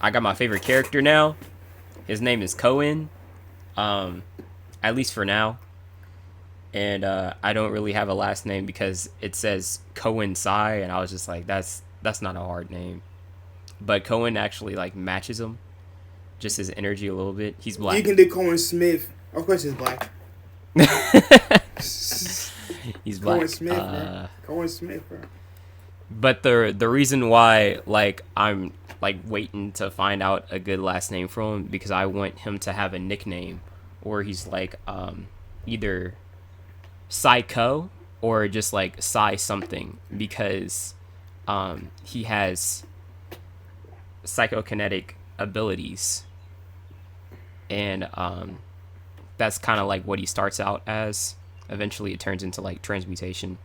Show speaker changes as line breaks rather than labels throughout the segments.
I got my favorite character now. His name is Kollin. At least for now. And I don't really have a last name because it says Cohen Sai, and I was just like, that's not a hard name. But Cohen actually like matches him, just his energy a little bit. He's black.
You can do Cohen Smith. Of course, he's black.
He's black.
Cohen Smith, bro. Cohen Smith, bro.
But the reason why like I'm like waiting to find out a good last name for him because I want him to have a nickname, or he's like either Psycho or just like Psy something, because he has psychokinetic abilities, and that's kind of like what he starts out as. Eventually it turns into like transmutation.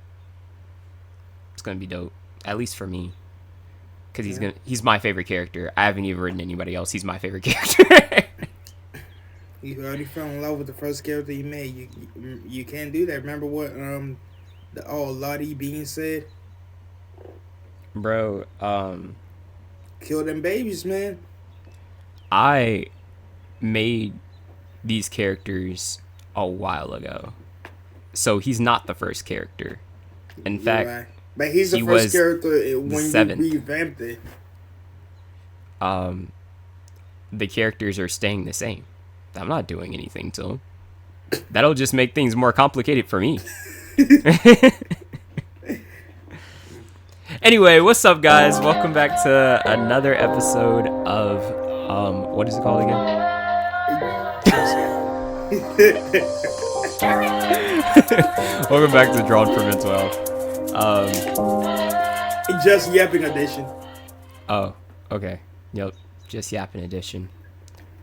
It's gonna be dope, at least for me, because he's my favorite character. I haven't even written anybody else. He's my favorite character.
You already fell in love with the first character you made. You can't do that. Remember what the old Lottie Bean said?
Bro,
Kill them babies, man.
I made these characters a while ago, so he's not the first character. In fact,
right. But he's the first character when you revamped it.
The characters are staying the same. I'm not doing anything to them. That'll just make things more complicated for me. Anyway, what's up, guys? Welcome back to another episode of what is it called again? Welcome back to Drawn for Mental Health.
Just Yapping Edition.
Oh, okay. Yep, just Yapping Edition.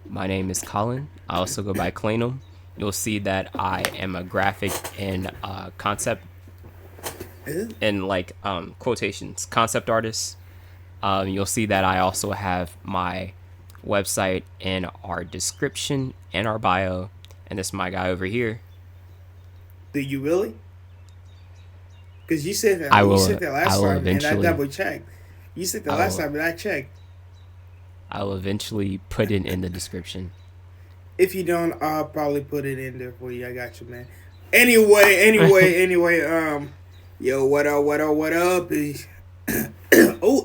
My name is Kollin. I also go by Kollin. You'll see that I am a graphic and concept and like quotations concept artist. You'll see that I also have my website in our description and our bio, and this is my guy over here.
Do you really? Because you said that.
I will.
You said that last time,
eventually,
and I double checked. You said that last time, and I checked.
I'll eventually put it in the description.
If you don't, I'll probably put it in there for you. I got you, man. Anyway. Yo, what up? Oh,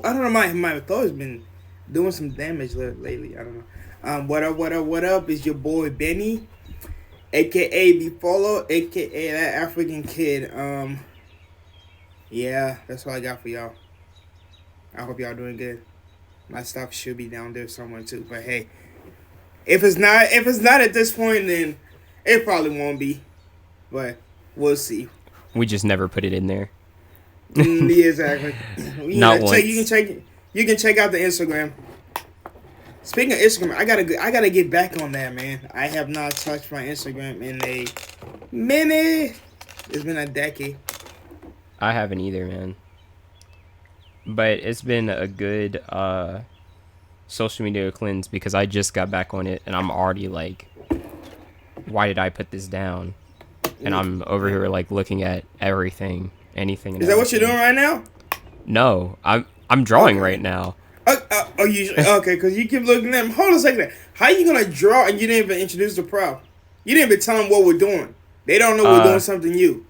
I don't know. My throat's been doing some damage lately. I don't know. What up? Is your boy Benny, aka Bifolo, aka that African kid. Yeah, that's what I got for y'all. I hope y'all doing good. My stuff should be down there somewhere too. But hey, if it's not at this point, then it probably won't be. But we'll see.
We just never put it in there.
Yeah, exactly.
Not once.
You can check out the Instagram. Speaking of Instagram, I gotta get back on that, man. I have not touched my Instagram in a minute. It's been a decade.
I haven't either, man. But it's been a good social media cleanse because I just got back on it and I'm already like, why did I put this down? And I'm over here like looking at anything.
Is that what you're doing right now?
No, I'm drawing right now.
You okay? Because you keep looking at them. Hold on a second. How you gonna draw and you didn't even introduce the prop? You didn't even tell them what we're doing. They don't know we're doing something new.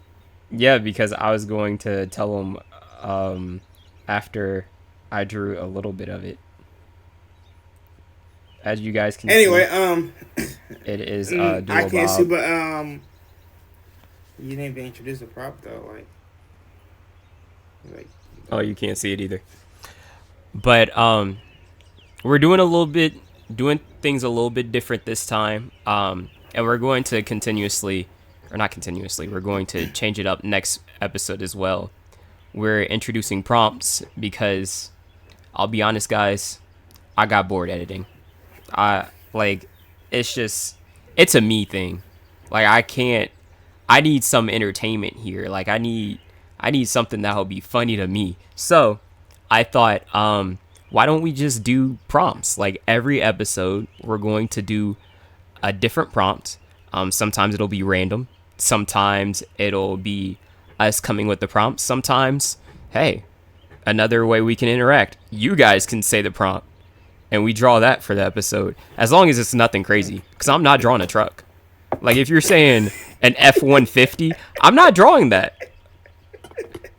Yeah, because I was going to tell them after I drew a little bit of it. As you guys can see.
Anyway,
it is DOODLEBOB.
I can't see, but you didn't even introduce the prop though, like.
Oh, you can't see it either. But we're doing things a little bit different this time. And we're going to we're going to change it up next episode as well. We're introducing prompts because I'll be honest, guys, I got bored editing. It's a me thing. Like I need some entertainment here. Like I need something that'll be funny to me. So I thought, why don't we just do prompts? Like every episode, we're going to do a different prompt. Sometimes it'll be random. Sometimes it'll be us coming with the prompt. Sometimes, hey, another way we can interact. You guys can say the prompt. and we draw that for the episode. As long as it's nothing crazy, because I'm not drawing a truck. Like if you're saying an F-150, I'm not drawing that.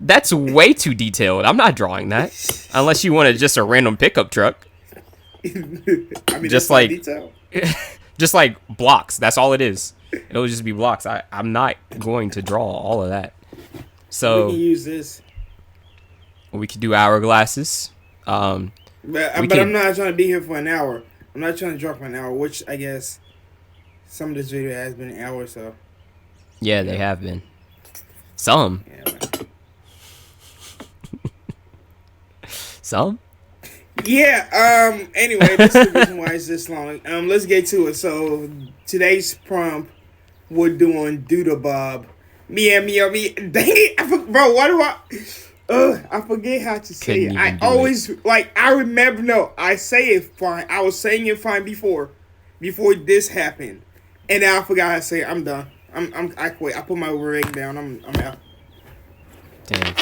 That's way too detailed. I'm not drawing that unless you want just a random pickup truck.
I mean,
Just like, just like blocks. That's all it is. It'll just be blocks. I'm not going to draw all of that. So
we can use this.
We could do hourglasses.
But I'm not trying to be here for an hour. I'm not trying to draw for an hour, which I guess some of this video has been an hour or so.
Yeah, they have been. Some.
Yeah,
Some?
Yeah, anyway, this is the reason why it's this long. Let's get to it. So, today's prompt, we're doing DOODLEBOB. Me. Dang it, bro, what do I forget how to say it. I always, I remember, no, I say it fine. I was saying it fine before this happened. And now I forgot how to say it. I'm done. I quit. I put my ring down. I'm out.
Damn.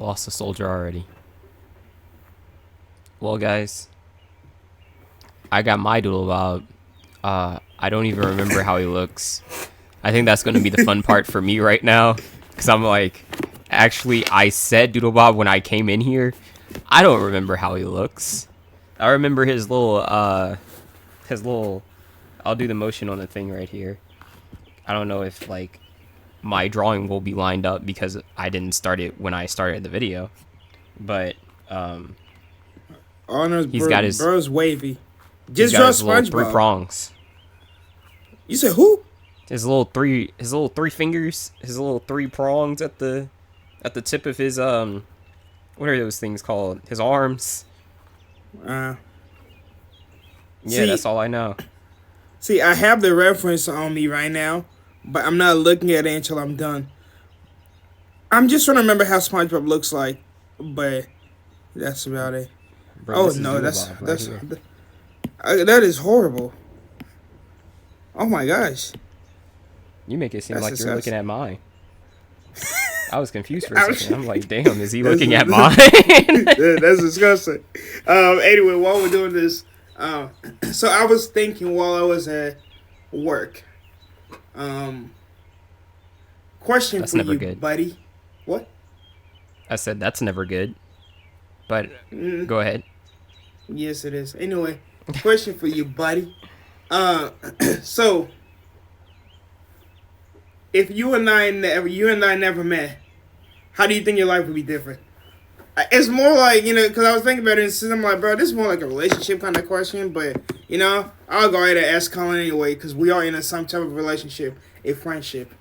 Lost a soldier already. Well, guys, I got my DOODLEBOB. I don't even remember how he looks. I think that's going to be the fun part for me right now. Because I'm like, actually, I said DOODLEBOB when I came in here. I don't remember how he looks. I remember his little, I'll do the motion on the thing right here. I don't know if, like, my drawing will be lined up because I didn't start it when I started the video. But,
he's got his bro's wavy. Just draw SpongeBob.
3 prongs.
You said who?
His little three fingers, his little 3 prongs at the tip of his what are those things called? His arms. Yeah, that's all I know.
See, I have the reference on me right now, but I'm not looking at it until I'm done. I'm just trying to remember how SpongeBob looks like, but that's about it.
Bro,
no, that is horrible. Oh my gosh.
You make it seem like you're looking at mine. I was confused for a second. I'm like, damn, is he looking at mine?
That's disgusting. Anyway, while we're doing this, so I was thinking while I was at work. Question
that's
for
never
you,
good.
Buddy. What? I
said that's never good. But go ahead.
Yes, it is. Anyway, question for you, buddy. So if you and I never met, how do you think your life would be different? It's more like, because I was thinking about it, and I'm like, bro, this is more like a relationship kind of question, but, I'll go ahead and ask Kollin anyway, because we are in some type of relationship, a friendship,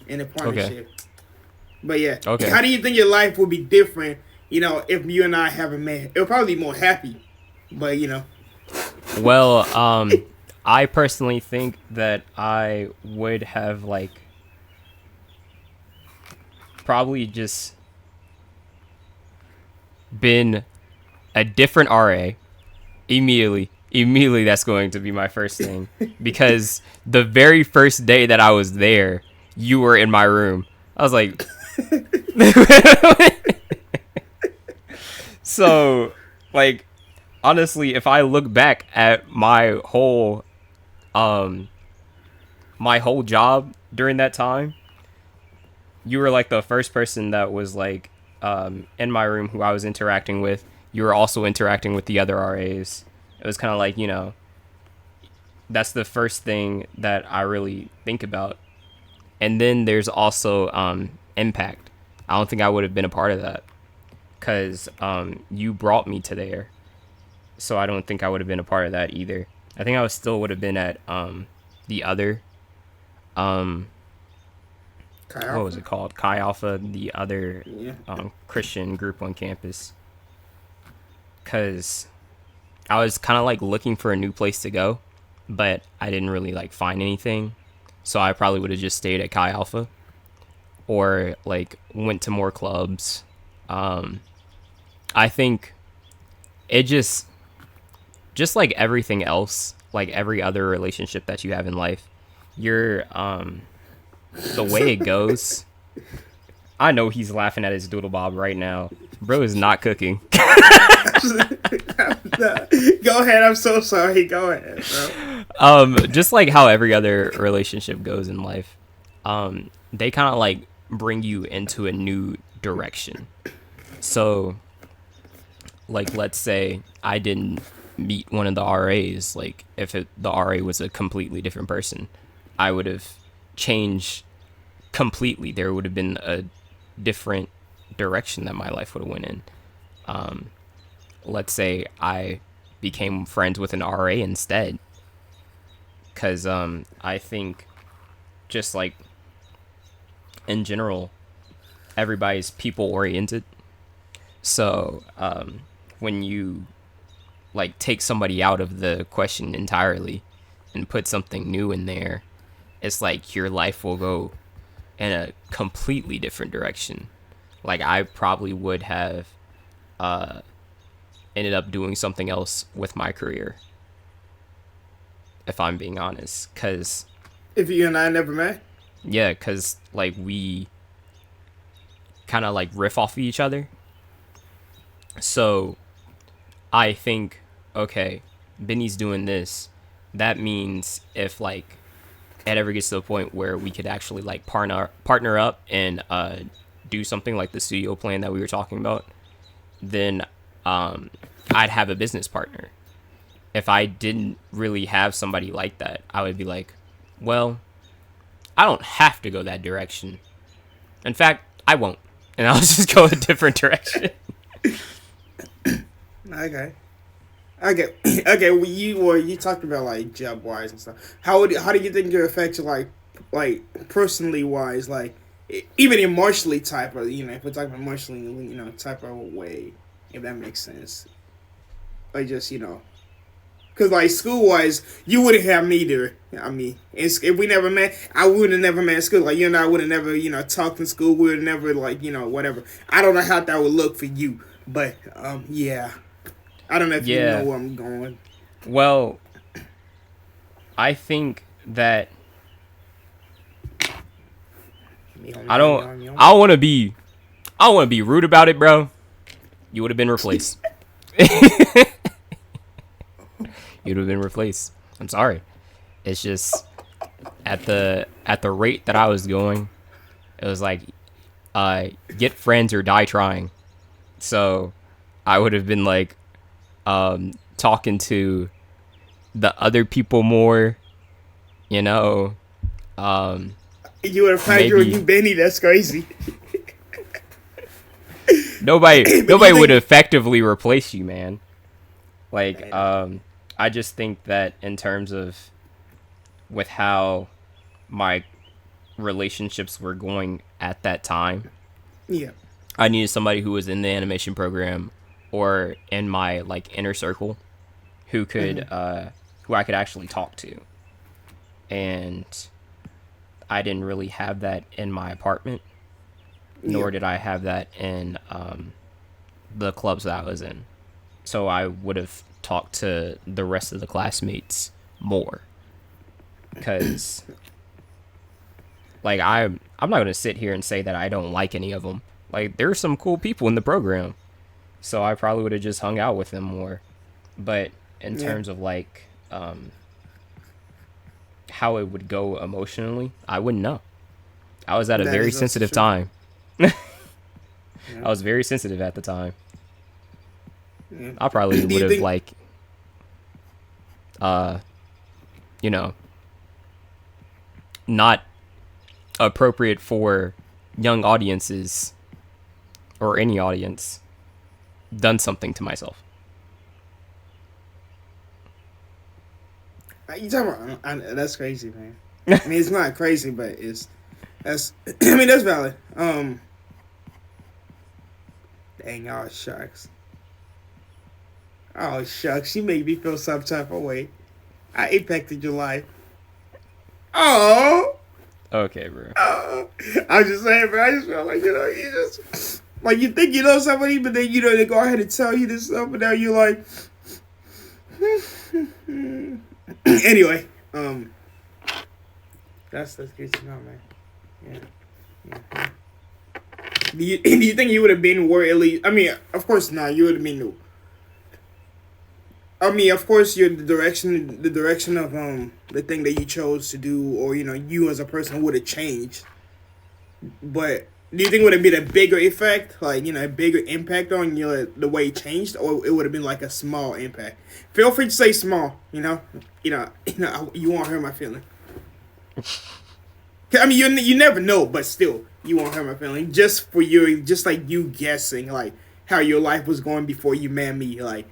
and a partnership. Okay. But yeah, how do you think your life would be different, if you and I haven't met? It'll probably be more happy, but,
Well, I personally think that I would have, probably just been a different RA immediately. That's going to be my first thing. Because the very first day that I was there, you were in my room. I was like... So, honestly, if I look back at my whole job during that time, you were the first person that was in my room who I was interacting with. You were also interacting with the other RAs. It was kind of that's the first thing that I really think about. And then there's also impact. I don't think I would have been a part of that because you brought me to there. So I don't think I would have been a part of that either. I think I still would have been at the other what was it called? Chi Alpha, the other Christian group on campus. Because I was kind of looking for a new place to go, but I didn't really find anything. So I probably would have just stayed at Chi Alpha or went to more clubs. I think it just like everything else, like every other relationship that you have in life, you're the way it goes, I know he's laughing at his DOODLEBOB right now. Bro is not cooking.
Go ahead. I'm so sorry. Go ahead, bro.
Just like how every other relationship goes in life, they kind of like bring you into a new direction. So, like, let's say I didn't meet one of the RAs. Like, if the RA was a completely different person, I would have changed completely. There would have been a different direction that my life would have went in. Let's say I became friends with an RA instead, because I think just like in general, everybody's people oriented. So when you like take somebody out of the question entirely and put something new in there, it's like your life will go in a completely different direction. Like I probably would have ended up doing something else with my career, if I'm being honest. Cause
If you and I never met,
yeah, cause like we kind of like riff off of each other. So I think, okay, Benny's doing this. That means if like it ever gets to a point where we could actually like partner up and do something like the studio plan that we were talking about, then I'd have a business partner. If I didn't really have somebody like that, I would be like, well, I don't have to go that direction. In fact, I won't, and I'll just go a different direction.
okay. Okay, okay. You talked about like job wise and stuff. How do you think it affects you like personally wise, like even emotionally type of, if we're talking emotionally, type of way, if that makes sense. Like just because like school wise, you wouldn't have me there. I mean, if we never met, I would have never met in school. Like you and I would have never talked in school. We would have never like whatever. I don't know how that would look for you, but yeah. I don't know if you know where I'm going.
Well, I think that I don't want to be rude about it, bro. You would have been replaced. You'd have been replaced. I'm sorry. It's just at the rate that I was going, it was like get friends or die trying. So I would have been like talking to the other people more,
you would have found you Benny. That's crazy.
nobody would effectively replace you, man. Like I just think that in terms of with how my relationships were going at that time,
yeah,
I needed somebody who was in the animation program or in my like inner circle who could who I could actually talk to. And I didn't really have that in my apartment, nor did I have that in the clubs that I was in. So I would have talked to the rest of the classmates more, because like I'm not going to sit here and say that I don't like any of them. Like there's some cool people in the program, so I probably would have just hung out with them more. But in terms of like how it would go emotionally, I wouldn't know. I was at a very sensitive time. I was very sensitive at the time. Yeah. I probably would have like not appropriate for young audiences or any audience, done something to myself.
You talking about? That's crazy, man. I mean, it's not crazy, but that's. I mean, that's valid. Dang, oh shucks. Oh shucks, you make me feel some type of way. I impacted your life. Oh.
Okay, bro.
I was just saying, bro. I just feel like you just like you think you know somebody, but then they go ahead and tell you this stuff, and now you're like. Anyway, that's good to know, man. Yeah. do you think you would have been where at least? I mean, of course not. You would have been. I mean, of course, the direction of the thing that you chose to do, or you as a person would have changed. But do you think it would have been a bigger effect, like a bigger impact on the way it changed, or it would have been like a small impact? Feel free to say small. You won't hurt my feeling. I mean, you never know, but still, you won't hurt my feeling. Just like you guessing, like how your life was going before you met me, like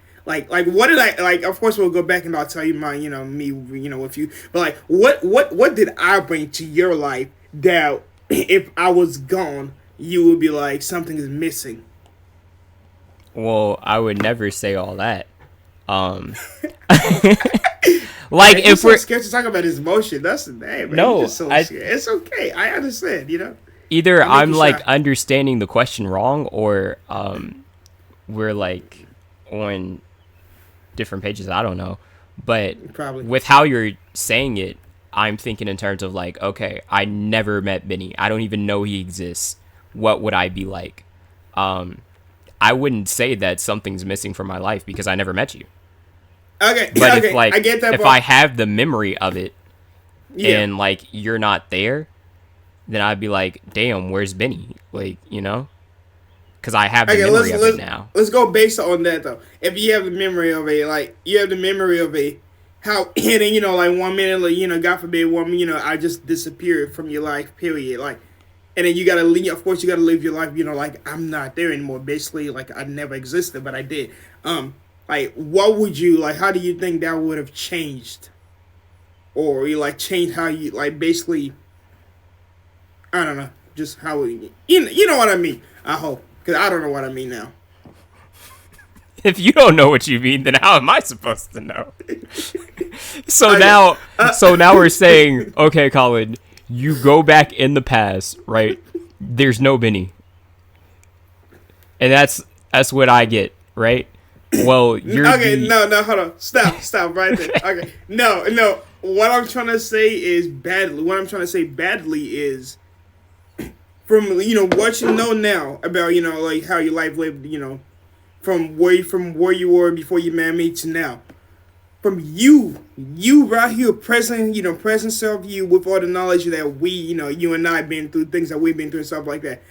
what did I like? Of course, we'll go back and I'll tell you my me with you. But like what did I bring to your life that if I was gone, you would be like something is missing?
Well, I would never say all that. Like
Man,
if
so
we're
scared to talk about his emotion. That's the name. Man.
no,
You're just so scared. It's okay. I understand.
either
I'll make
I'm
you
like
shy.
understanding the question wrong, or we're like on different pages. I don't know, but
Probably.
with how you're saying it, I'm thinking in terms of like, okay, I never met Benny. I don't even know he exists. What would I be like? I wouldn't say that something's missing from my life because I never met you.
Okay.
But
Okay.
if like
I get that.
if
Bro.
I have the memory of it
Yeah.
and like you're not there, then I'd be like, damn, where's Benny? Like, because I have the
Okay,
memory of it now.
let's go based on that though. If you have the memory of how and then like 1 minute, like God forbid, I just disappeared from your life, period. Like, and then you gotta leave. Of course, you gotta live your life. Like I'm not there anymore. Basically, like I never existed, but I did. Like what would you like? How do you think that would have changed, or you like changed how you like basically? I don't know, just how you know what I mean. I hope. Because I don't know what I mean now.
If you don't know what you mean, then how am I supposed to know? So
Okay.
now, we're saying, okay, Colin, you go back in the past, right? There's no Benny, and that's what I get, right? Well, you're
Okay,
the
no, hold on. Stop right there. Okay. No. What I'm trying to say is badly. What I'm trying to say badly is from what you know now about like how your life lived, from where you were before you met me to now. From you right here, present self you with all the knowledge that we, you and I been through, things that we've been through and stuff like that.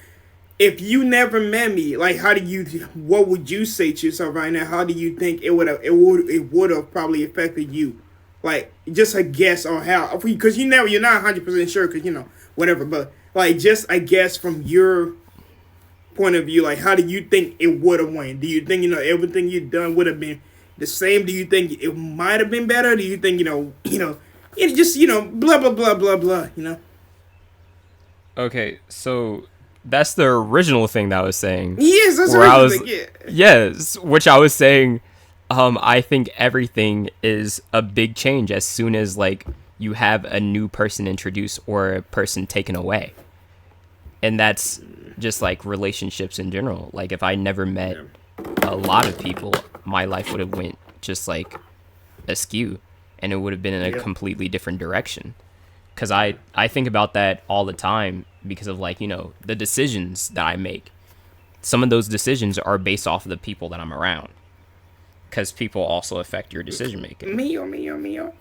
If you never met me, like what would you say to yourself right now? How do you think it would have probably affected you? Like just a guess on how, because you're not 100% sure, because whatever, but like just I guess from your point of view, like how do you think it would have went? Do you think everything you've done would have been the same? Do you think it might have been better? Do you think it just blah blah blah blah blah.
okay. So that's the original thing that I was saying.
Yes, that's
Where I
what
was,
yeah.
yes, which I was saying. I think everything is a big change as soon as like you have a new person introduced or a person taken away. And that's just like relationships in general. Like if I never met a lot of people, my life would have went just like askew, and it would have been in a completely different direction. Because I think about that all the time because of like the decisions that I make. Some of those decisions are based off of the people that I'm around, because people also affect your decision making.
Mio.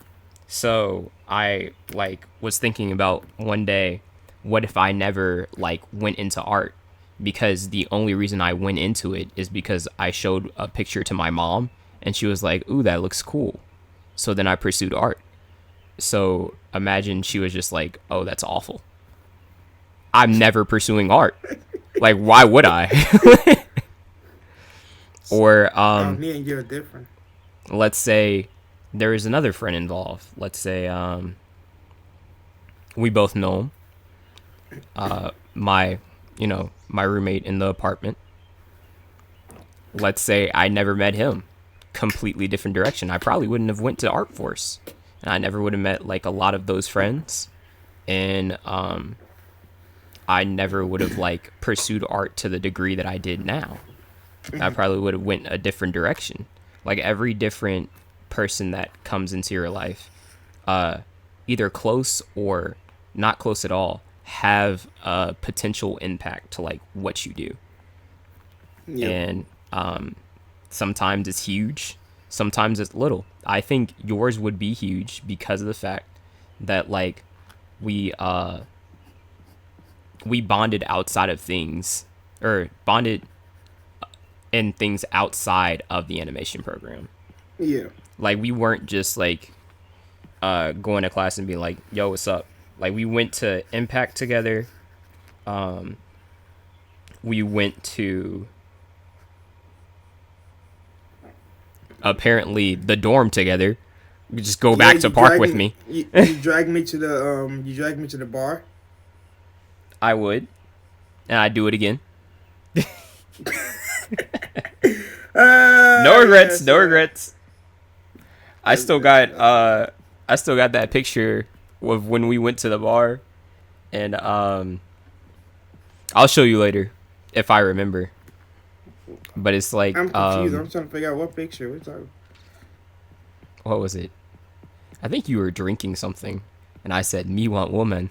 So I like was thinking about one day, what if I never like went into art? Because the only reason I went into it is because I showed a picture to my mom and she was like, "Ooh, that looks cool." So then I pursued art. So imagine she was just like, "Oh, that's awful. I'm never pursuing art. Like, why would I?" Or
Me and you are different.
let's say there is another friend involved. Let's say we both know him. My my roommate in the apartment. Let's say I never met him. Completely different direction. I probably wouldn't have went to Art Force, and I never would have met like a lot of those friends, and I never would have like pursued art to the degree that I did now. I probably would have went a different direction. Like every different person that comes into your life, either close or not close at all, have a potential impact to like what you do.
Yep.
And sometimes it's huge, sometimes it's little. I think yours would be huge because of the fact that like we we bonded outside of things, or bonded in things outside of the animation program.
Yeah.
Like we weren't just like going to class and being like, yo, what's up? Like we went to Impact together. We went to apparently the dorm together. You just go back to park with me.
You dragged me to the bar.
I would, and I'd do it again. No regrets. No regrets. I still got that picture of when we went to the bar, and I'll show you later if I remember. But it's like
I'm confused. I'm trying to figure out what picture we're talking.
What was it? I think you were drinking something, and I said, "Me want woman."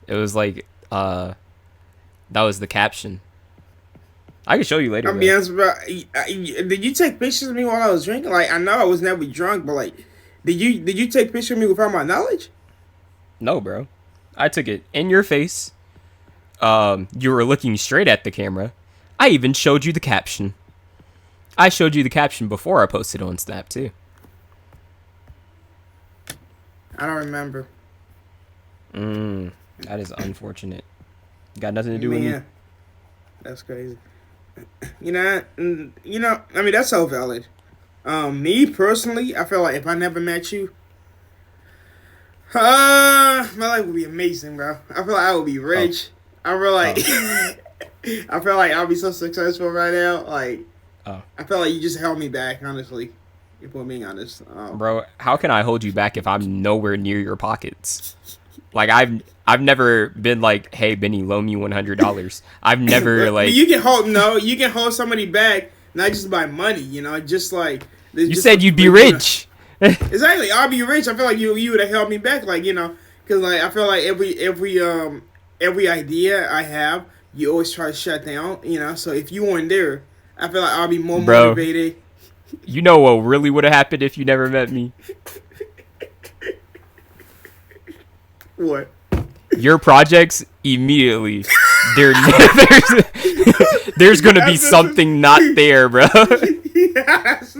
It was like that was the caption. I can show you later.
I'll be honest about. Did you take pictures of me while I was drinking? Like, I know I was never drunk, but like, did you take pictures of me without my knowledge?
No, bro. I took it in your face. You were looking straight at the camera. I even showed you the caption. I showed you the caption before I posted on Snap too.
I don't remember.
That is unfortunate. Got nothing to do with me.
That's crazy. You know. I mean, that's so valid. Me personally, I feel like if I never met you, my life would be amazing, bro. I feel like I would be rich. I feel like I feel like I'll be so successful right now. Like, I feel like you just held me back, honestly. If we're being honest,
bro, how can I hold you back if I'm nowhere near your pockets? Like I've never been like, hey Benny, loan me $100. I've never like.
You can hold somebody back, not just by money. You know, just like
you said you'd be rich.
Exactly, I'll be rich. I feel like you would have held me back, like, you know, because like I feel like every idea I have, you always try to shut down. You know, so if you weren't there, I feel like I'll be more motivated.
You know what really would have happened if you never met me?
What?
Your projects immediately. There's gonna be something not there, bro.
Yes.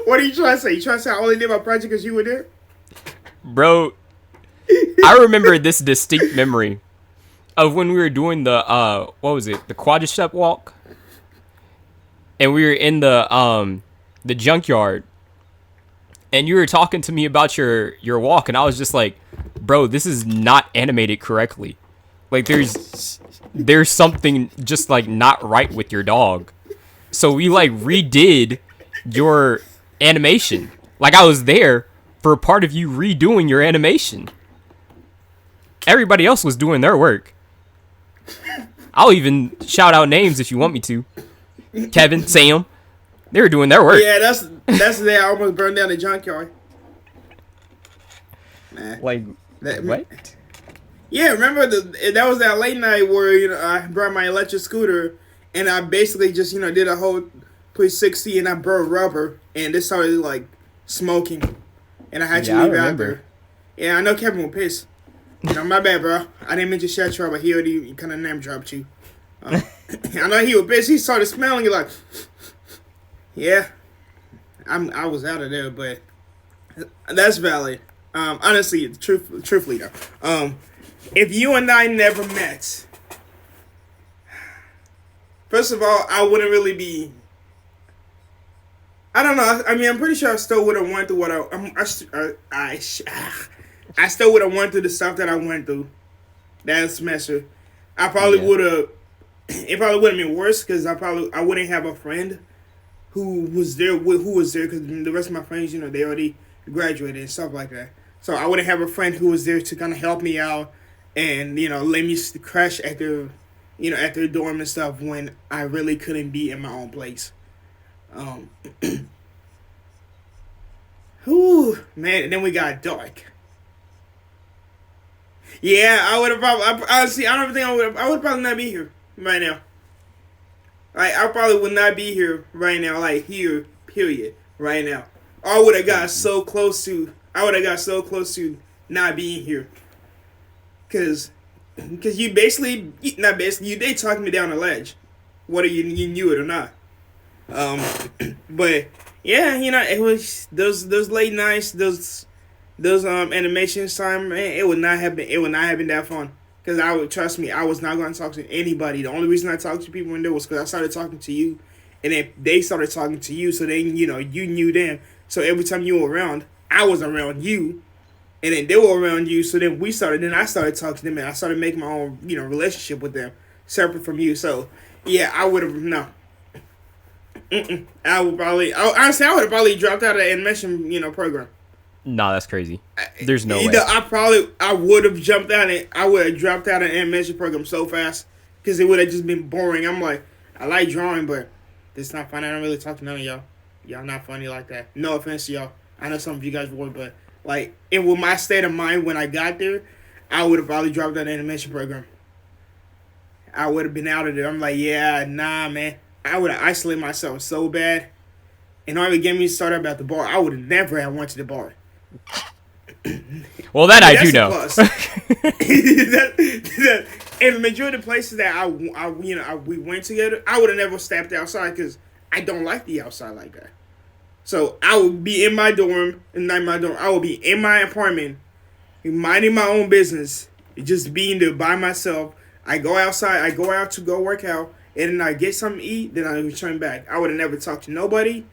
What are you trying to say? You trying to say I only did my project because you were there?
Bro, I remember this distinct memory of when we were doing the what was it? The quadricep walk. And we were in the junkyard, and you were talking to me about your walk, and I was just like, bro, this is not animated correctly. Like there's something just like not right with your dog. So we like redid your animation. Like I was there for a part of you redoing your animation. Everybody else was doing their work. I'll even shout out names if you want me to. Kevin, Sam, they were doing their work.
Yeah, that's the day I almost burned down the junkyard. Nah.
Like, what?
Yeah, remember that was that late night where, you know, I brought my electric scooter and I basically just, you know, did a whole 360 and I burned rubber and it started like smoking and I had to leave out there. Yeah, I know Kevin was pissed. You know, my bad, bro. I didn't mean to shout you out, but he already kind of name dropped you. I know he was pissed. He started smelling it like, yeah, I was out of there, but that's valid. Honestly, truthfully though, if you and I never met, first of all, I wouldn't really be. I don't know. I mean, I'm pretty sure I still would have went through what I still would have went through the stuff that I went through that semester. I probably would have. It probably would have been worse because I wouldn't have a friend who was there because the rest of my friends, you know, they already graduated and stuff like that. So I wouldn't have a friend who was there to kind of help me out and, you know, let me crash at their dorm and stuff when I really couldn't be in my own place. Whew, man, and then we got dark. Yeah, I would have probably. Honestly, I don't think I would. I would probably not be here right now. Like I probably would not be here right now. Like here, period. Right now, I would have got so close to. I would have got so close to not being here. Cause you basically not basically you they talking me down a ledge, whether you knew it or not. Um, but yeah, it was those late nights, those animations time, man. It would not have been that fun. Cause I would trust me, I was not going to talk to anybody. The only reason I talked to people in there was because I started talking to you, and then they started talking to you. So then you knew them. So every time you were around, I was around you, and then they were around you. So then I started talking to them, and I started making my own relationship with them, separate from you. So yeah, I would have no. I would probably, honestly, I would have probably dropped out of the animation, program.
Nah, that's crazy. There's no way.
I would have jumped out and I would have dropped out of the animation program so fast because it would have just been boring. I'm like, I like drawing, but it's not funny. I don't really talk to none of y'all. Y'all not funny like that. No offense to y'all. I know some of you guys would, but like, and with my state of mind when I got there, I would have probably dropped out of the animation program. I would have been out of there. I'm like, yeah, nah, man. I would have isolated myself so bad. And already get me started about the bar. I would have never have went to the bar.
Well, that I do know.
And the majority of the places that we went together, I would have never stepped outside because I don't like the outside like that. So I would be in my dorm, and not my dorm. I would be in my apartment, minding my own business, just being there by myself. I go outside. I go out to go work out, and then I get something to eat. Then I return back. I would have never talked to nobody.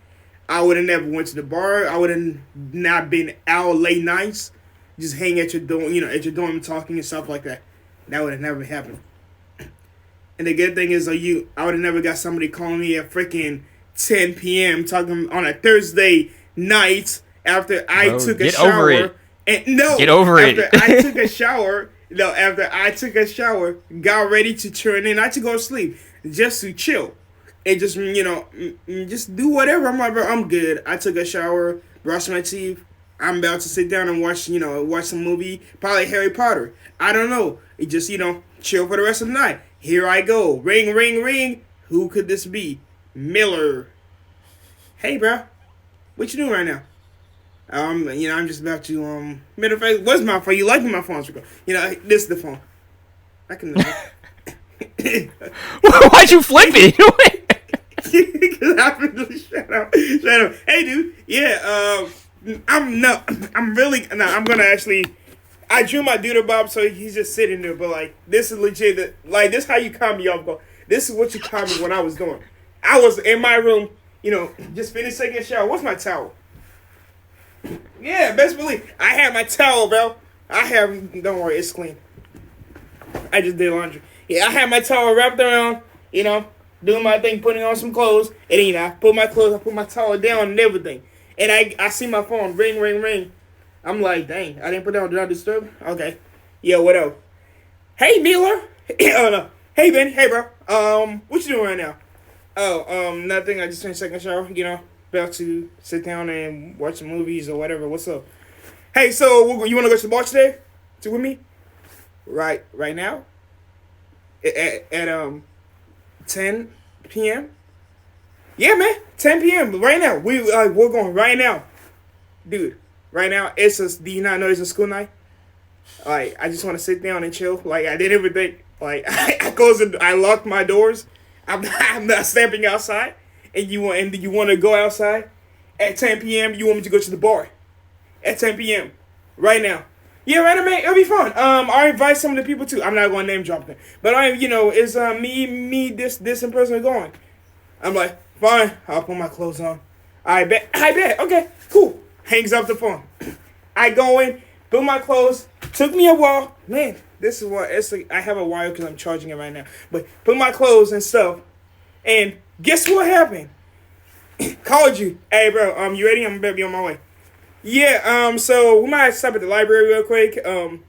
I would have never went to the bar. I would have not been out late nights, just hang at your dorm, at your dorm talking and stuff like that. That would have never happened. And the good thing is, I would have never got somebody calling me at freaking 10 p.m. talking on a Thursday night after I took a shower.
Over it.
Get
over it.
I took a shower. No, after I took a shower, got ready to turn in, I had to go to sleep just to chill. And just, just do whatever. I'm like, bro, I'm good. I took a shower, brushed my teeth. I'm about to sit down and watch, watch some movie. Probably Harry Potter. I don't know. It just, chill for the rest of the night. Here I go. Ring, ring, ring. Who could this be? Miller. Hey, bro. What you doing right now? I'm just about to, matter of fact, what's my phone? You like my phone? This is the phone. I can...
Why'd you flip it?
Because I'm really shut up. Hey, dude. Yeah. I'm gonna actually. I drew my DOODLEBOB, so he's just sitting there. But like, this is legit. Like, this is how you caught me off guard. This is what you caught me when I was doing. I was in my room, just finished taking a shower. What's my towel? Yeah, best believe I have my towel, bro. Don't worry, it's clean. I just did laundry. Yeah, I had my towel wrapped around, doing my thing, putting on some clothes, and then I put my towel down and everything. And I see my phone ring, ring, ring. I'm like, dang, I didn't put down Do Not Disturb? Okay. Yeah, whatever. Hey, Miller. Oh, no. Hey, Ben. Hey, bro. What you doing right now? Oh, nothing. I just finished taking a shower, about to sit down and watch some movies or whatever. What's up? Hey, so you want to go to the bar today? With me? Right now? At 10 p.m. Yeah, man, 10 p.m. right now. We're going right now, dude. Right now, do you not know it's a school night? Like, I just want to sit down and chill. Like, I did everything. Like, I locked my doors. I'm not stepping outside. And you want to go outside at 10 p.m. You want me to go to the bar at 10 p.m. right now? Yeah, right, man. It'll be fun. I invite some of the people too. I'm not going to name drop them, but it's me, this in person going. I'm like, fine. I'll put my clothes on. I bet. Okay, cool. Hangs up the phone. I go in, put my clothes. Took me a while, man. This is what it's like. I have a wire because I'm charging it right now. But put my clothes and stuff, and guess what happened? Called you. Hey, bro. You ready? I'm about to be on my way. Yeah, so we might stop at the library real quick. I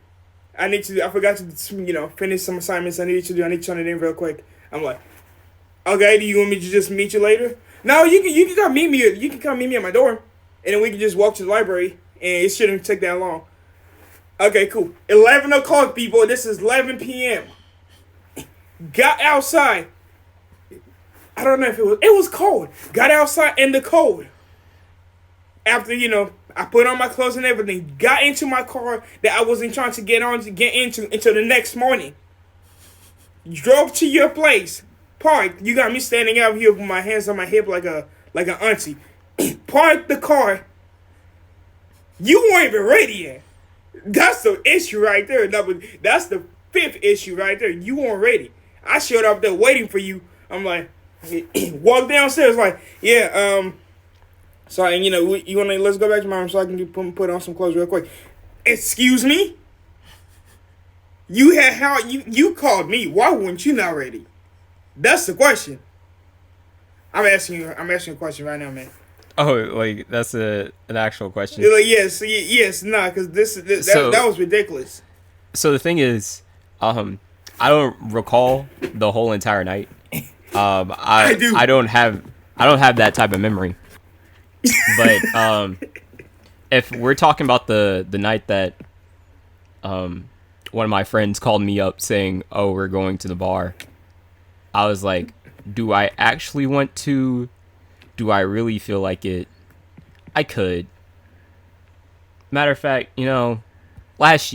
forgot to, finish some assignments I needed to do. I need to turn it in real quick. I'm like, okay, do you want me to just meet you later? No, you can come meet me. You can come meet me at my dorm, and then we can just walk to the library, and it shouldn't take that long. Okay, cool. 11 o'clock, people. This is 11 p.m. Got outside. I don't know if it was cold. Got outside in the cold. After, I put on my clothes and everything. Got into my car that I wasn't trying to get into until the next morning. Drove to your place. Parked. You got me standing out here with my hands on my hip like an auntie. Parked the car. You weren't even ready yet. That's the issue right there. That's the fifth issue right there. You weren't ready. I showed up there waiting for you. I'm like, walk downstairs like, yeah, sorry, and you wanna let's go back to my room so I can put on some clothes real quick. Excuse me? You called me. Why weren't you not ready? That's the question. I'm asking you a question right now, man.
Oh, like that's an actual question.
You're like, yes, nah, because that was ridiculous.
So the thing is, I don't recall the whole entire night. I
do.
I don't have that type of memory. But if we're talking about the night that one of my friends called me up saying, "Oh, we're going to the bar," I was like, "Do I actually want to? Do I really feel like it? I could." Matter of fact, last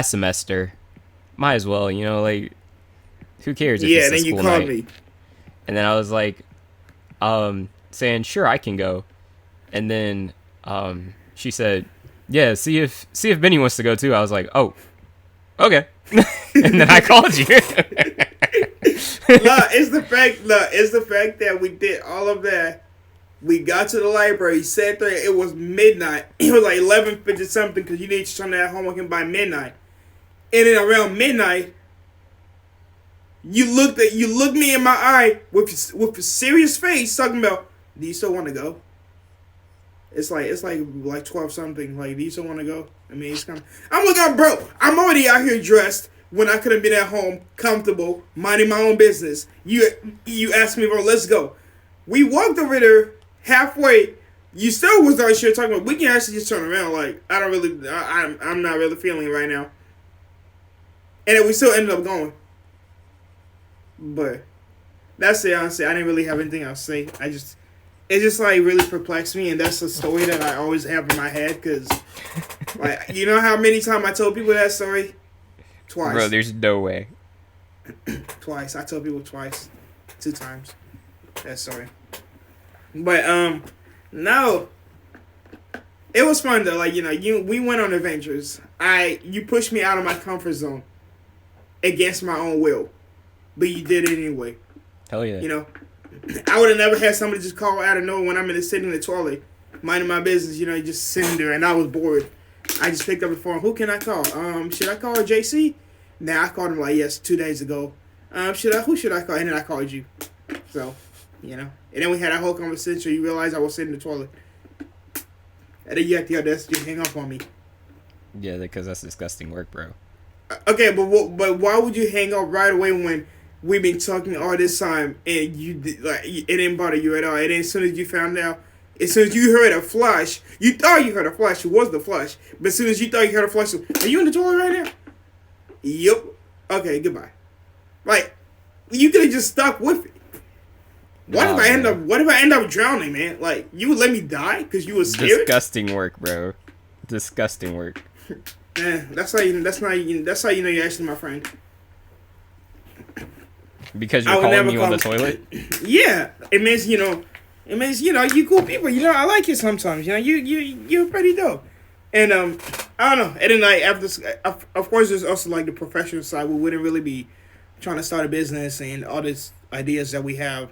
semester, might as well, like, who cares if
Yeah,
it's a
then you
school
called
night?
me.
And then I was like, saying, sure, I can go. And then she said, yeah, see if Benny wants to go too. I was like, oh, okay. And then I called you.
It's the fact that we did all of that. We got to the library, sat there. It was midnight. It was like 11:50 something because you need to turn that homework in by midnight. And then around midnight, you looked me in my eye with a serious face, talking about, "Do you still want to go?" It's like 12 something. Like, "Do you still want to go?" I mean, it's kind of. I'm like, bro, I'm already out here dressed when I could have been at home, comfortable, minding my own business. You asked me, bro, let's go. We walked over there halfway. You still was not sure talking about. We can actually just turn around. Like, I'm not really feeling it right now. And then we still ended up going. But that's it. Honestly, I didn't really have anything else to say. It just like really perplexed me, and that's a story that I always have in my head. Cause, like, you know how many times I told people that story? Twice.
Bro, there's no way.
Twice. I told people twice. 2 times. That story. But no. It was fun though. Like, we went on adventures. You pushed me out of my comfort zone against my own will. But you did it anyway.
Hell yeah.
I would have never had somebody just call out of nowhere when I'm sitting in the toilet, minding my business, just sitting there, and I was bored. I just picked up the phone. Who can I call? Should I call JC? Nah, I called him like, yes, 2 days ago. Who should I call? And then I called you. So, And then we had a whole conversation. You realized I was sitting in the toilet. And then you had the audacity to hang up on me.
Yeah, because that's disgusting work, bro.
Okay, but why would you hang up right away when we've been talking all this time and it didn't bother you at all? And then as soon as you found out, as soon as you heard a flash, you thought you heard a flash. It was the flash. But as soon as you thought you heard a flash, are you in the toilet right now? Yep. Okay, goodbye. Like, you could have just stuck with it. What if I end up drowning, man? Like, you would let me die because you were scared?
Disgusting work, bro. Disgusting work.
That's how you know you're actually my friend.
Because you're calling me on the toilet?
Yeah. It means you cool people. I like you sometimes. You're pretty dope. And I don't know. And then of course there's also like the professional side. We wouldn't really be trying to start a business and all these ideas that we have.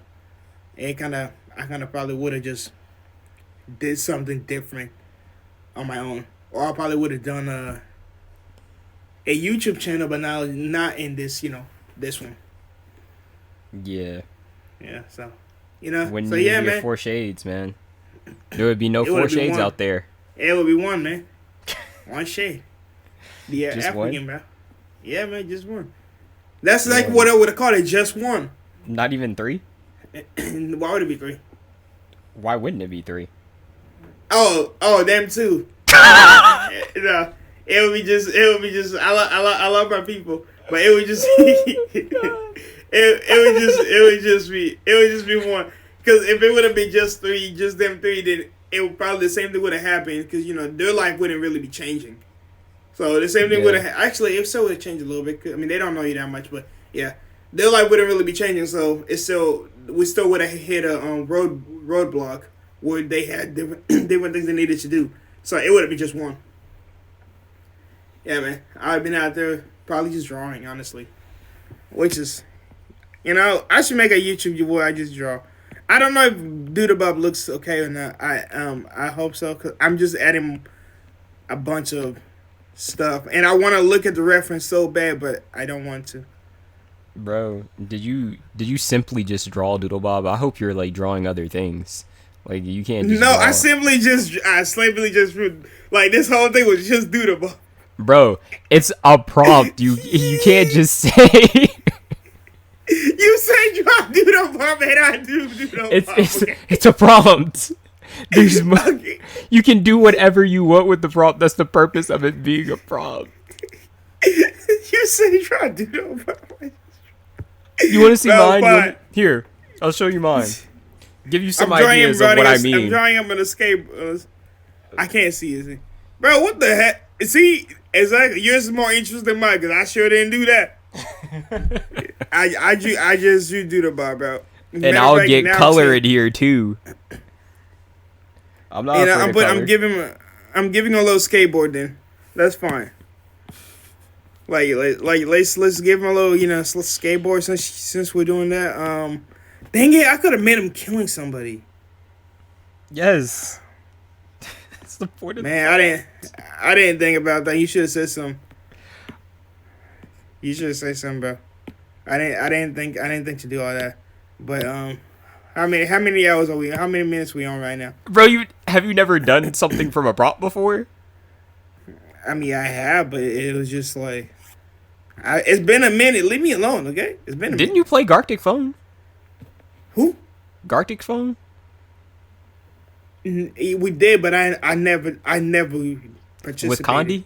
I kind of probably would have just did something different on my own. Or I probably would have done a YouTube channel, but not in this, this one.
Yeah.
Yeah, so,
When
so
you
yeah,
need your
man.
4 shades, man. There would be no 4 shades out there.
It would be one, man. One shade. Yeah,
Just
African,
one?
bro. Yeah, man, just one. That's like what I would have called it, just one.
Not even 3?
Why would it be 3?
Why wouldn't it be 3?
Oh, them too. No, I love my people, but it would just it would just be one. Because if it would have been just three, just them three, then it would probably the same thing would have happened. Because their life wouldn't really be changing. So the same thing would have actually, if so, would have changed a little bit. I mean, they don't know you that much, but yeah, their life wouldn't really be changing. So we still would have hit a roadblock where they had different different things they needed to do. So it would have been just one. Yeah, man, I've been out there probably just drawing, honestly, which is, I should make a YouTube where I just draw. I don't know if DOODLEBOB looks okay or not. I hope so, because I'm just adding a bunch of stuff, and I want to look at the reference so bad, but I don't want to.
Bro, did you simply just draw DOODLEBOB? I hope you're like drawing other things. Like you can't just
No,
draw.
I simply just like this whole thing was just DOODLEBOB.
Bro, it's a prompt. You can't just say.
You say draw DOODLEBOB and I do DOODLEBOB.
It's a prompt. There's
Okay.
You can do whatever you want with the prompt. That's the purpose of it being a prompt.
You say draw DOODLEBOB.
You want to see
Bro,
mine?
fine.
Here, I'll show you mine. Give you some
I'm drawing
ideas
him
of what I
I'm
mean.
drawing him on a skate. I can't see it. Bro, what the heck? See, exactly. Yours is more interesting than mine because I sure didn't do that. I just do DOODLEBOB, bro.
And I'll get color in here too. I'm not.
I'm giving him a little skateboard. Then that's fine. Like let's give him a little skateboard since we're doing that. Dang it! I could have made him killing somebody.
Yes. That's the point of
Man, I didn't think about that. You should have said something. You should have said something, bro. I didn't think to do all that. But how many hours are we? How many minutes are we on right now?
Bro, have you never done something from a prop before?
I mean, I have, but it was just like, it's been a minute. Leave me alone, okay? It's been a
Didn't you play Gartic Phone?
Who?
Gartic Phone?
We did, but I never participated.
With Condi?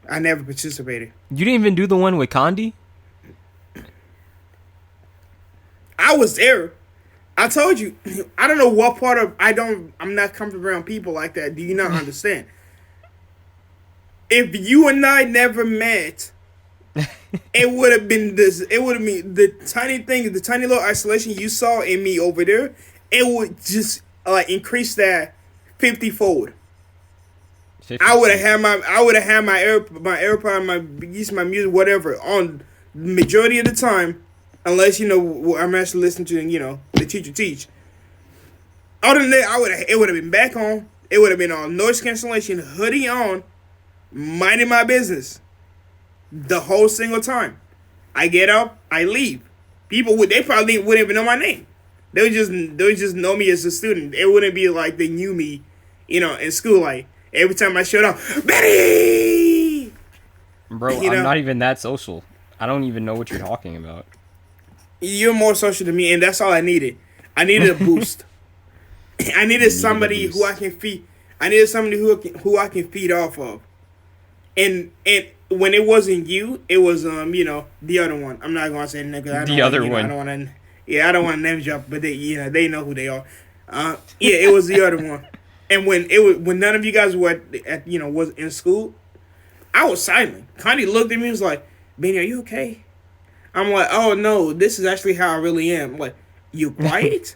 I never participated.
You didn't even do the one with Condi?
I was there. I told you. I don't know what part of I'm not comfortable around people like that. Do you not understand? If you and I never met, it would have been this. It would have been the tiny thing, the tiny little isolation you saw in me over there. It would just increase that 50-fold. I would have had my AirPod, my music, whatever on majority of the time, unless I'm actually listening to the teacher teach. Other than that, it would have been back on. It would have been on noise cancellation, hoodie on, minding my business, the whole single time. I get up, I leave. They probably wouldn't even know my name. They would just know me as a student. It wouldn't be like they knew me, in school. Like every time I showed up, Betty.
Bro, I'm not even that social. I don't even know what you're talking about.
You're more social than me, and that's all I needed. I needed a boost. I needed somebody who I can feed. I needed somebody who I can feed off of. And when it wasn't you, it was the other one. I'm not gonna say nigga.
The other one.
I don't want to. Yeah, I don't want to name drop, but they know who they are. It was the other one. And when none of you guys were was in school, I was silent. Connie looked at me and was like, "Benny, are you okay?" I'm like, "Oh no, this is actually how I really am." I'm like, "You quiet?"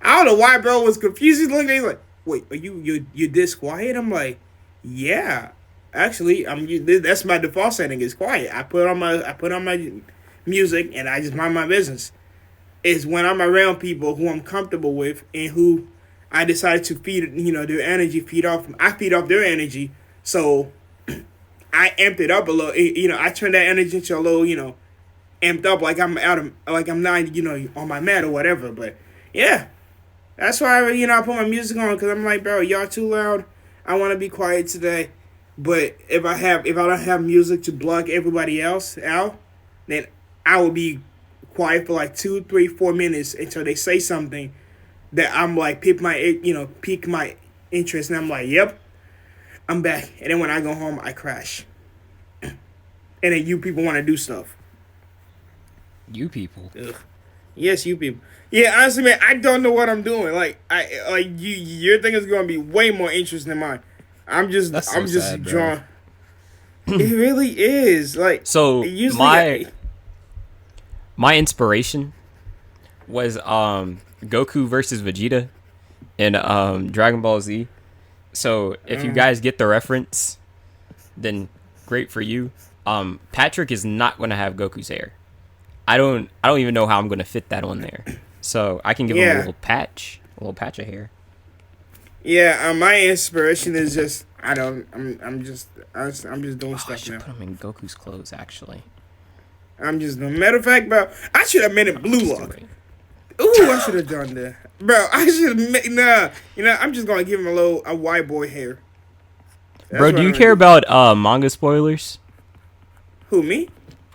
I don't know why bro was confused. He's looking at me like, "Wait, are you this quiet?" I'm like, "Yeah, actually, that's my default setting is quiet. I put on my music and I just mind my business. It's when I'm around people who I'm comfortable with and who I decide to feed their energy, I feed off their energy. So I amped it up a little. I turned that energy into a little amped up, like I'm not on my mat or whatever. But yeah, that's why I put my music on, because I'm like, bro, y'all too loud. I want to be quiet today. But if I don't have music to block everybody else out, then I will be quiet for like 2, 3, 4 minutes until they say something that I'm like pique my interest, and I'm like, yep, I'm back. And then when I go home, I crash. And then you people want to do stuff.
You people.
Ugh. Yes, you people. Yeah, honestly, man, I don't know what I'm doing. Your thing is gonna be way more interesting than mine.
That's so
I'm just
sad, bro.
drawing. It really is. Like,
So
usually,
my inspiration was Goku versus Vegeta in Dragon Ball Z. So if you guys get the reference, then great for you. Patrick is not gonna have Goku's hair. I don't even know how I'm gonna fit that on there. So I can give him a little patch of hair.
Yeah, my inspiration is just I'm just doing
I
stuff
should
now.
put him in Goku's clothes, actually.
I'm just doing. Matter of fact, bro, I should have made it blue
Just do
lock.
it.
Ooh, I should have done that, bro. I should have made nah. I'm just gonna give him a white boy hair. That's
Bro,
what
do you
I'm
care
gonna
about manga spoilers?
do. Who, me?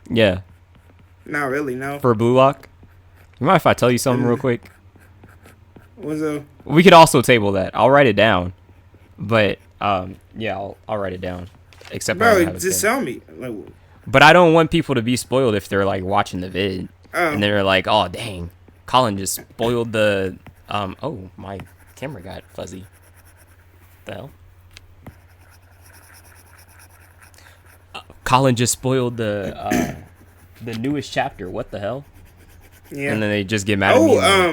Yeah,
Not really, no.
for Blue Lock. You mind if I tell you something real quick?
What's up?
We could also table that. I'll write it down. But yeah, I'll write it down. Except I don't
Bro,
have it
just
saved.
tell me. Like,
But I don't want people to be spoiled if they're like watching the vid
oh,
and they're like, "Oh, dang, Kollin just spoiled the oh, my camera got fuzzy." The hell? Kollin just spoiled the newest chapter. What the hell?
yeah.
And then they just get mad at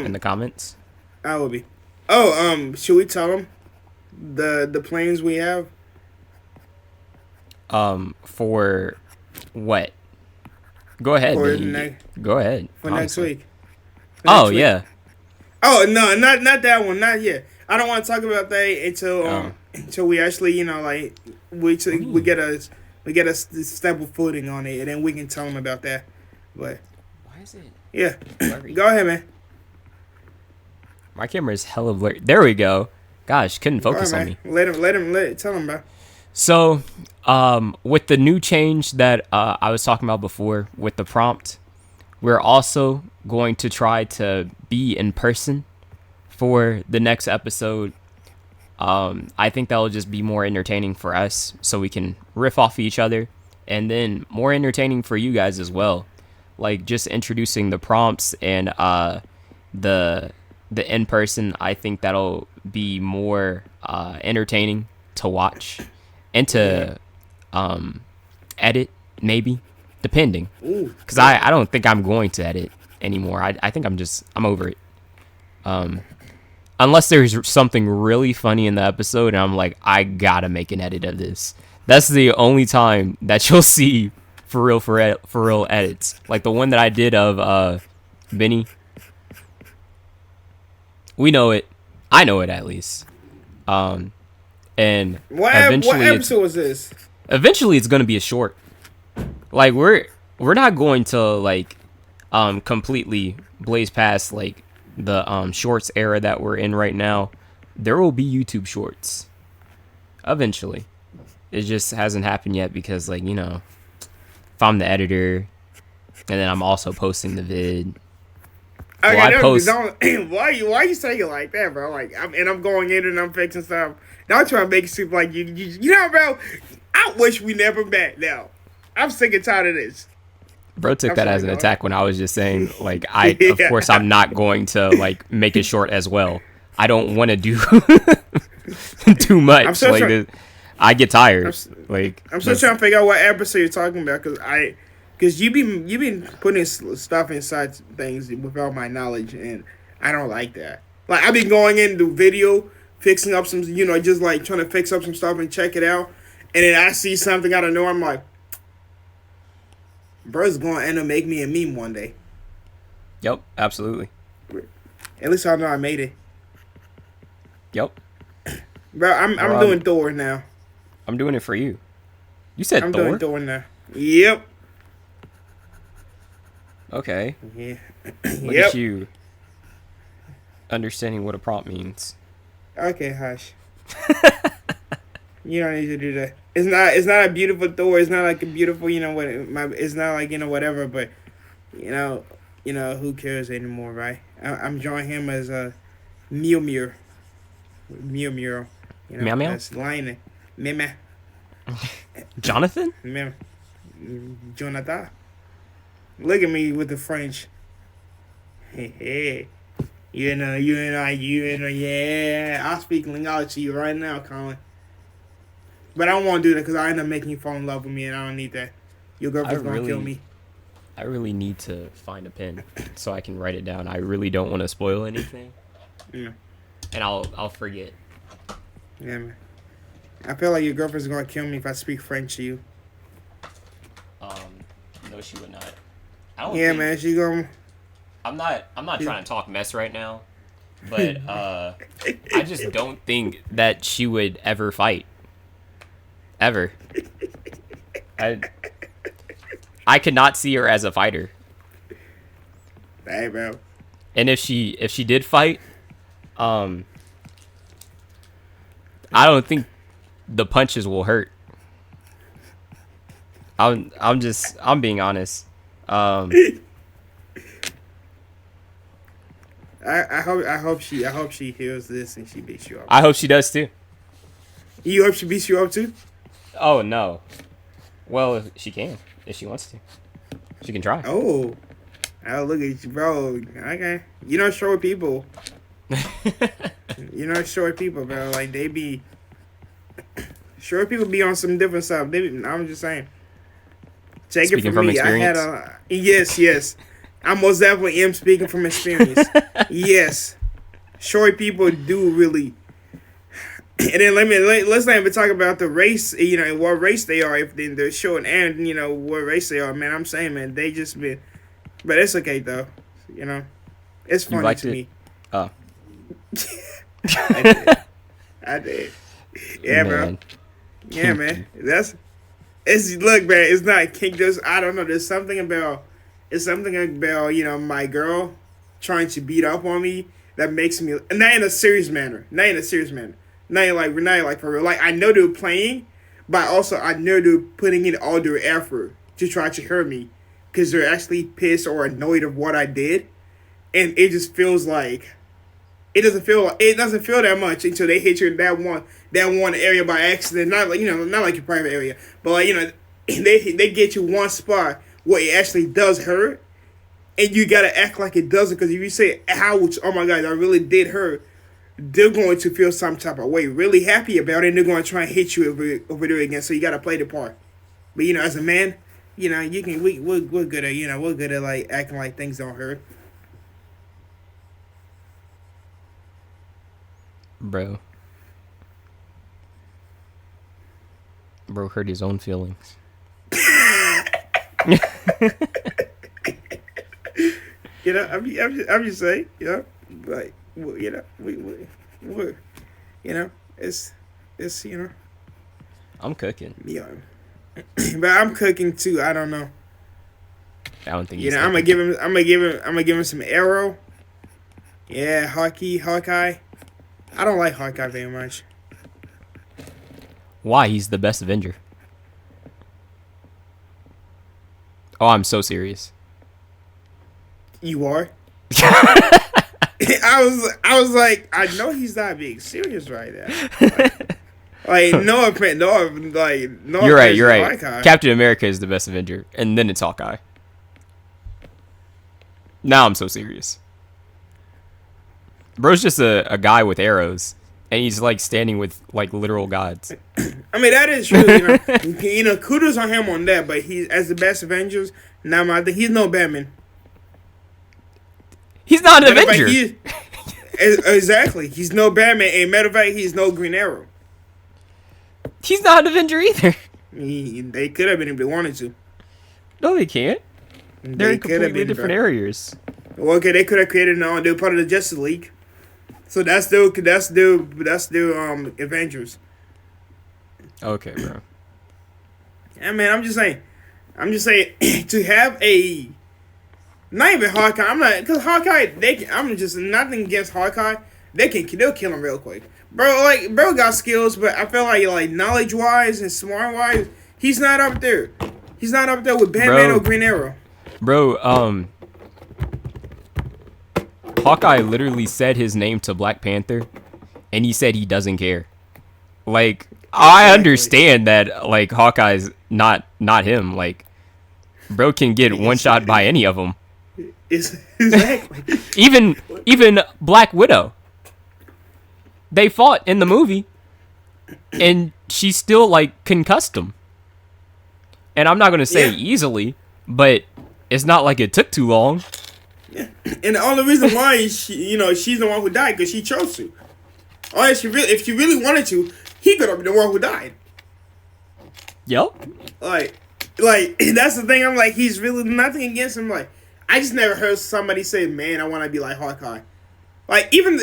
me in the comments.
I will be. Oh, should we tell them the plans we have?
For what? Go ahead.
For
Benny. Go ahead.
For next
honestly.
week. For
Oh
next week.
yeah.
Oh no, not that one. Not yet. I don't want to talk about that until we actually we get a stable footing on it, and then we can tell them about that. But
Why is it?
yeah,
blurry?
go ahead, man.
My camera is hella blurry. There we go. Gosh, couldn't focus
All
on
right,
me.
man. Tell him about.
So, with the new change that I was talking about before with the prompt, we're also going to try to be in person for the next episode. I think that'll just be more entertaining for us so we can riff off each other, and then more entertaining for you guys as well. Like just introducing the prompts and the in person, I think that'll be more entertaining to watch and to edit, maybe, depending. Because I don't think I'm going to edit anymore. I think I'm over it. Unless there's something really funny in the episode and I'm like, I gotta make an edit of this. That's the only time that you'll see for real edits. Like the one that I did of Benny. We know it. I know it at least. And
What episode was this?
Eventually it's gonna be a short. Like we're not going to like completely blaze past like the shorts era that we're in right now. There will be YouTube shorts eventually. It just hasn't happened yet because like, if I'm the editor and then I'm also posting the vid.
Okay,
I post.
why you saying it like that, bro? Like, I'm going in and I'm fixing stuff. Now I'm trying to make it seem like you know, bro. I wish we never met. Now, I'm sick and tired of this.
Bro took that as an attack when I was just saying, like,
Yeah.
of course, I'm not going to, like, make it short as well. I don't want to do too much.
I'm still
like,
trying-
I get tired.
I'm
I'm
still trying to figure out what episode you're talking about because you been putting stuff inside things without my knowledge, and I don't like that. Like I've been going into video, fixing up some, just like trying to fix up some stuff and check it out, and then I see something out of nowhere. I'm like, bro's gonna end up making me a meme one day.
Yep, absolutely.
At least I know I made it,
Yep,
bro. I'm doing Thor now.
I'm doing it for you. You said
I'm
Thor?
doing Thor now. Yep.
Okay.
Yeah.
Look
Yep.
at you understanding what a prompt means.
Okay, hush. You don't need to do that. It's not a beautiful Thor. It's not like a beautiful, it's not like, whatever, but, who cares anymore, right? I'm drawing him as a Mew.
Meow Meow?
That's lining. Meme.
Jonathan?
Meme. Jonathan. Look at me with the French. Hey. Yeah. I'll speak Lingala to you right now, Kollin. But I don't want to do that because I end up making you fall in love with me, and I don't need that. Your girlfriend's going to kill me.
I really need to find a pen so I can write it down. I really don't want to spoil anything.
Yeah.
And I'll forget.
Yeah, man. I feel like your girlfriend's going to kill me if I speak French to you.
No, she would not. I don't
Yeah, man, she going...
I'm not trying to talk mess right now, but I just don't think that she would ever fight. Ever. I could not see her as a fighter.
Hey, bro.
And if she did fight, I don't think the punches will hurt. I'm being honest.
I hope she hears this and she beats you up.
I hope she does too.
You hope she beats you up too?
Oh no. Well, she can if she wants to. She can try.
Oh, look at you, bro. Okay, you know, short people. Short people, bro. Like they be short people be on some different stuff. I'm just saying. Take
Speaking
it from me.
experience?
Yes. I most definitely am speaking from experience. Yes, short people do really. And then let's not even talk about the race. You know what race they are if they're short, and you know what race they are. Man, I'm saying, man, they just been. But it's okay though. You know, it's funny to me.
Oh.
I did. Yeah,
man.
bro. Yeah, man. Look, man. It's not kink. I don't know. There's something about. It's something about my girl trying to beat up on me that makes me not in a serious manner. Not like for real. Like I know they're playing, but also I know they're putting in all their effort to try to hurt me because they're actually pissed or annoyed of what I did, and it just feels like it doesn't feel that much until they hit you in that one area by accident. Not like not like your private area, but like they get you one spot where it actually does hurt, and you gotta act like it doesn't. Because if you say ouch, oh my god, that really did hurt, they're going to feel some type of way, really happy about it, and they're going to try and hit you over there again. So you got to play the part. But as a man, you can we're good at we're good at like acting like things don't hurt.
Bro hurt his own feelings.
I'm just saying, like we're it's
I'm cooking.
Yeah, but I'm cooking too. I don't know.
I don't think
I'm gonna give him some arrow. Yeah, Hawkeye. I don't like Hawkeye very much.
Why? He's the best Avenger. Oh, I'm so serious.
You are? I was like, I know he's not being serious right now. No. You're
right. Hawkeye. Captain America is the best Avenger, and then it's Hawkeye. Now I'm so serious. Bro's just a guy with arrows, and he's like standing with like literal gods.
I mean, that is true. Kudos on him on that. But he, as the best Avengers, I think he's no Batman.
He's not an Avenger.
Exactly, he's no Batman. And matter of fact, he's no Green Arrow.
He's not an Avenger either.
They could have been if they wanted to.
No, they can't. They're in completely different areas.
Well, okay, they could have created they were part of the Justice League. So that's their Avengers.
Okay, bro.
Yeah, man, I'm just saying to have a not even Hawkeye. I'm not because Hawkeye. I'm just nothing against Hawkeye. They'll kill him real quick, bro. Bro got skills, but I feel like knowledge wise and smart wise, he's not up there. He's not up there with Batman or Green Arrow.
Bro, Hawkeye literally said his name to Black Panther, and he said he doesn't care. Like, I understand that like Hawkeye's not him. Like, bro can get one shot by any of them.
Exactly.
even Black Widow. They fought in the movie, and she still like concussed him. And I'm not gonna say easily, but it's not like it took too long.
Yeah. And the only reason why is she's the one who died because she chose to. Or if she really wanted to, he could have been the one who died.
Yep.
Like that's the thing. I'm like, he's really nothing against him. Like, I just never heard somebody say, "Man, I want to be like Hawkeye." Like even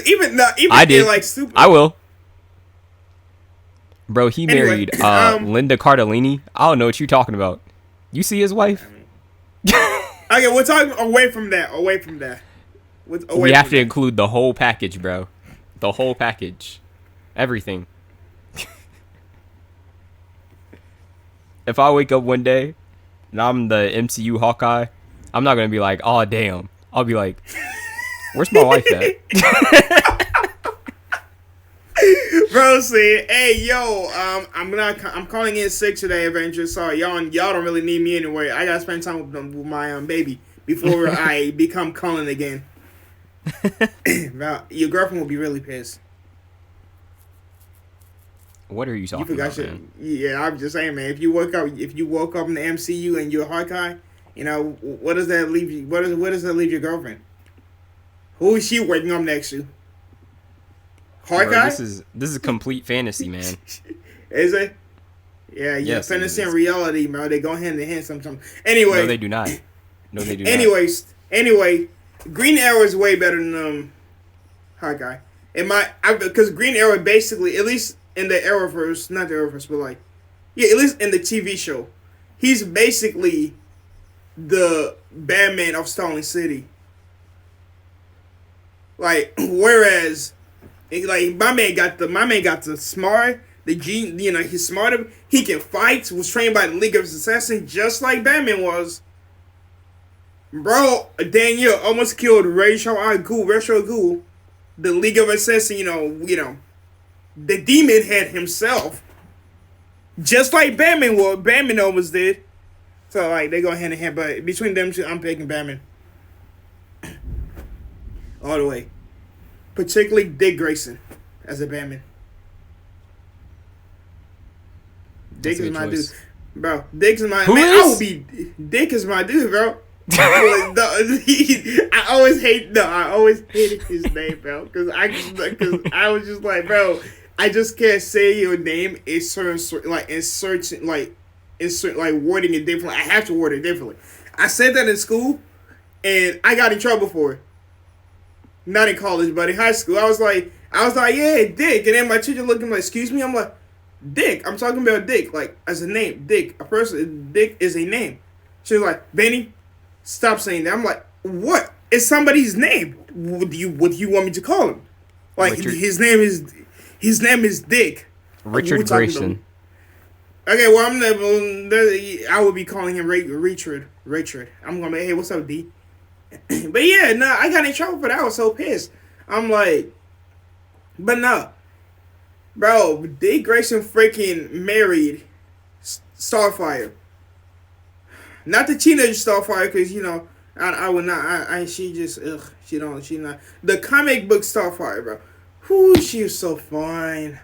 I did.
Like super.
I will. Bro, he married Linda Cardellini. I don't know what you're talking about. You see his wife?
Okay, we're talking away from that.
We have to include the whole package, bro. The whole package. Everything. If I wake up one day and I'm the MCU Hawkeye, I'm not going to be like, oh, damn. I'll be like, where's my wife at?
Bro said, "Hey, yo, I'm calling in sick today, Avengers. Sorry, y'all don't really need me anyway. I gotta spend time with my baby before I become Kollin again." Bro, your girlfriend will be really pissed.
What are you talking about, man?
Yeah, I'm just saying, man. If you woke up in the MCU and you're a Hawkeye, what does that leave you? What does that leave your girlfriend? Who is she waking up next to? Hawkeye?
Bro, this is complete fantasy, man.
Is it? Yeah,
yes,
fantasy and reality, bro. They go hand in hand sometimes. Anyway.
No, they do not.
Anyway, Green Arrow is way better than Hawkeye. Because Green Arrow basically, at least in the Arrowverse, not the Arrowverse, but like, yeah, at least in the TV show, he's basically the Batman of Starling City. Like, whereas, like, my man got the smart, the gene, he's smarter. He can fight. Was trained by the League of Assassins, just like Batman was. Bro, Daniel almost killed Ra's al Ghul, the League of Assassins. The Demon Head himself, just like Batman was. Batman almost did. So like they go hand in hand, but between them two, I'm picking Batman all the way. Particularly Dick Grayson as a Batman. Dick is my dude, bro. Dick is my man. I will be. Dick is my dude, bro. I always hated his name, bro, because I was just like, bro, I just can't say your name in certain wording it differently. I have to word it differently. I said that in school, and I got in trouble for it. Not in college, but in high school. I was like, yeah, Dick. And then my teacher looked at me like, excuse me? I'm like, Dick. I'm talking about Dick, like, as a name. Dick. A person. Dick is a name. She was like, Benny, stop saying that. I'm like, what? It's somebody's name. What do you want me to call him? Like,
Richard.
his name is Dick.
Richard Grayson.
Okay, well, I will be calling him Richard. I'm going to be, hey, what's up, D? But yeah, no, I got in trouble for that. I was so pissed. I'm like, but no. Bro, Dick Grayson freaking married Starfire. Not the teenage Starfire, because, I would not, she just, she not. The comic book Starfire, bro. Whoo, she was so fine.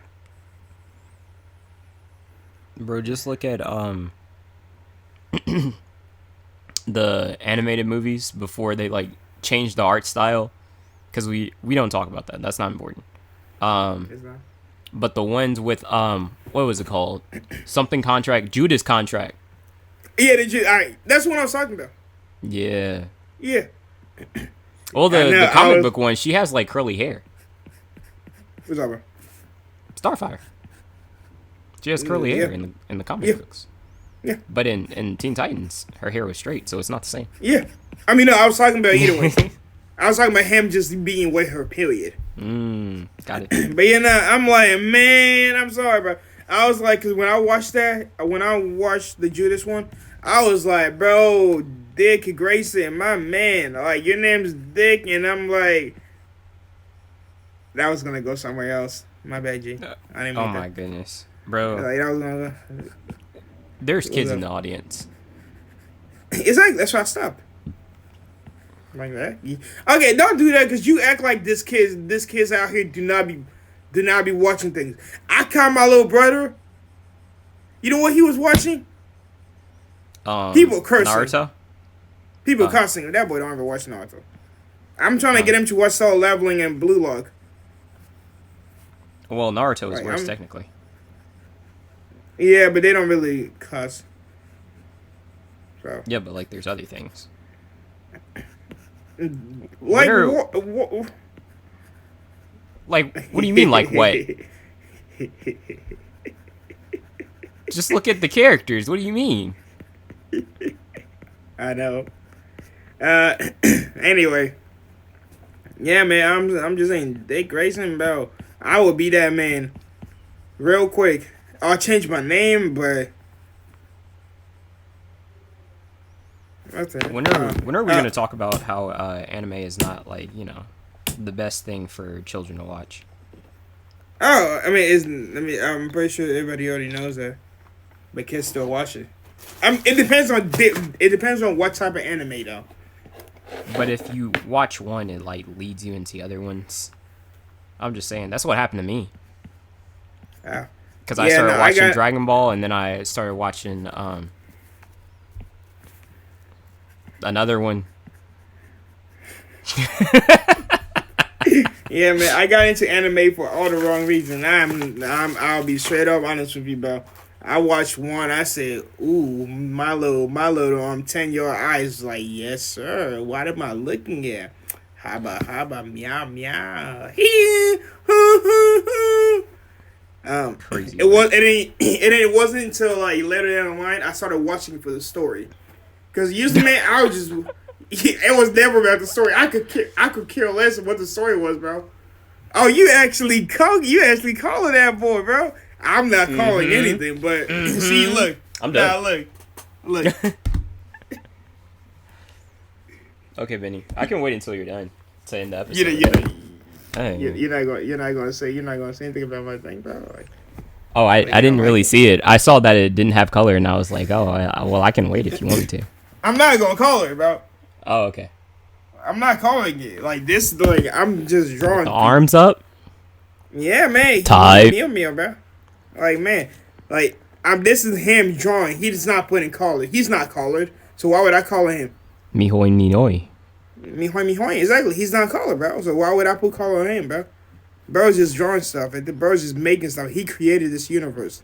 Bro, just look at, the animated movies before they like changed the art style, because we don't talk about that. That's not important. But the ones with what was it called? Something contract, Judas contract.
Yeah, that's what I was talking about.
Yeah.
Yeah.
Well, the comic book one, she has like curly hair.
What's up, bro?
Starfire. She has curly hair in the comic books.
Yeah.
But in Teen Titans, her hair was straight, so it's not the same.
Yeah. I mean, no, I was talking about either way. I was talking about him just being with her, period.
Got it.
But I'm like, man, I'm sorry, bro. I was like, because when I watched the Judas one, I was like, bro, Dick Grayson, my man. Like, your name's Dick, and I'm like, that was going to go somewhere else. My bad, G. I didn't mean
my goodness. Bro,
Like that was gonna.
there's kids in the audience.
Exactly. That's why I stopped. Like that. Okay, don't do that because you act like this kids out here do not be watching things. I caught my little brother. You know what he was watching? People cursing.
Naruto?
People cursing. That boy don't ever watch Naruto. I'm trying to get him to watch Soul Leveling and Blue Lock.
Well, Naruto is worse, technically.
Yeah, but they don't really cuss. So.
Yeah, but like, there's other things.
Like
what do you mean, like what? Just look at the characters. What do you mean?
I know. Anyway. Yeah, man, I'm just saying, Dick Grayson, bro. I will be that man real quick. I'll change my name, but...
When are we going to talk about how anime is not, like, you know, the best thing for children to watch?
Oh, I'm pretty sure everybody already knows that, but kids still watch it. It depends on what type of anime, though.
But if you watch one, it, like, leads you into other ones. I'm just saying, that's what happened to me. Because I started watching Dragon Ball, and then I started watching another one.
Yeah, man, I got into anime for all the wrong reasons. I'll be straight up honest with you, bro. I watched one. I said, "Ooh, my little 10-year-old eyes like, yes, sir. What am I looking at? Haba, meow, meow."
Crazy.
It wasn't until like later down the line I started watching for the story. Cause usually, man, I was just it was never about the story. I could care less of what the story was, bro. Oh, you actually calling that boy, bro. I'm not calling anything, but see, look,
I'm done.
Nah, look.
Okay, Benny, I can wait until you're done to end the episode.
You're not gonna say anything about my thing, bro. Like,
I didn't really see it. I saw that it didn't have color, and I was like, well, I can wait if you want me to.
I'm not gonna call it, bro.
Oh, okay.
I'm not calling it like this. Like I'm just drawing.
The arms up.
Yeah, man.
Type.
Meow, bro. Like, man, like this is him drawing. He's not putting color. He's not colored. So why would I color him?
Mihoy Ninoi.
Mihoy. Exactly. He's not colored, bro. So why would I put color on him, bro? Bro's just drawing stuff, and the bro's just making stuff. He created this universe.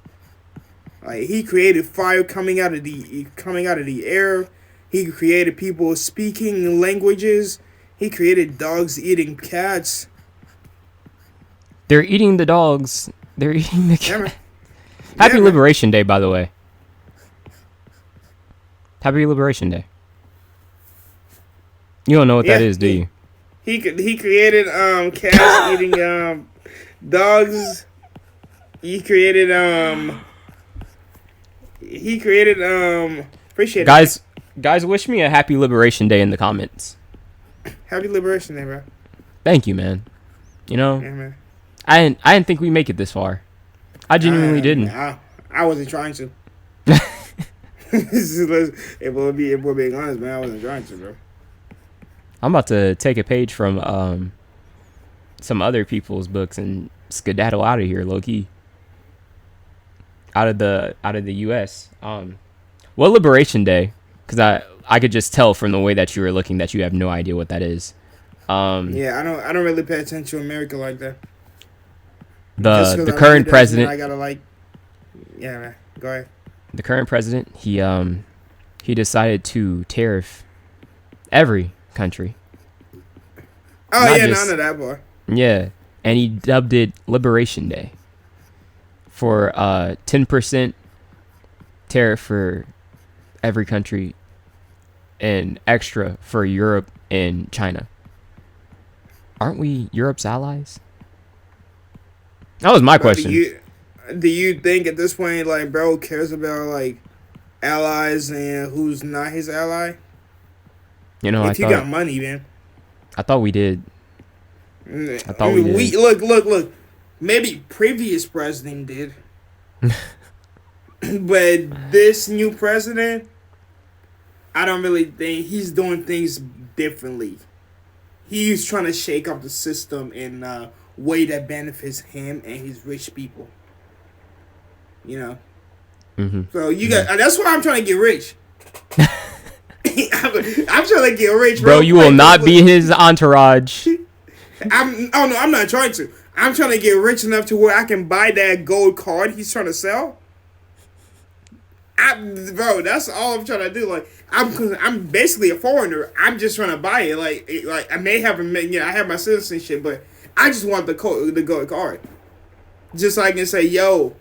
Like he created fire coming out of the air. He created people speaking languages. He created dogs eating cats.
They're eating the dogs. They're eating the cats.
Yeah,
Happy Liberation Day, by the way. Happy Liberation Day. You don't know what that is, do you?
He created cats eating dogs. He created appreciate it.
Guys, wish me a happy Liberation Day in the comments.
Happy Liberation Day, bro.
Thank you, man. You know,
Yeah, man.
I didn't think we'd make it this far. I genuinely didn't.
I wasn't trying to. If we're being honest, man, I wasn't trying to, bro.
I'm about to take a page from some other people's books and skedaddle out of here, low key. Out of the U.S. Well, Liberation Day, because I could just tell from the way that you were looking that you have no idea what that is.
Yeah, I don't really pay attention to America like that.
The current president.
I gotta like. Yeah, man. Go ahead.
The current president, he decided to tariff every country.
Oh yeah, none of that, boy.
Yeah, and he dubbed it Liberation Day for 10% tariff for every country and extra for Europe and China. Aren't we Europe's allies? That was my question.
Do you think at this point, like, bro cares about like allies and who's not his ally?
You know,
if you got money, man.
I thought we did.
I thought we did. Look. Maybe previous president did. But this new president, I don't really think he's doing things differently. He's trying to shake up the system in a way that benefits him and his rich people. You know. So you got. That's why I'm trying to get rich. I'm trying to get rich,
bro. You will not be his entourage.
I'm not trying to. I'm trying to get rich enough to where I can buy that gold card he's trying to sell. Bro, that's all I'm trying to do. Like, I'm basically a foreigner. I'm just trying to buy it. Like I may have I have my citizenship, but I just want the gold card, just so I can say, "Yo,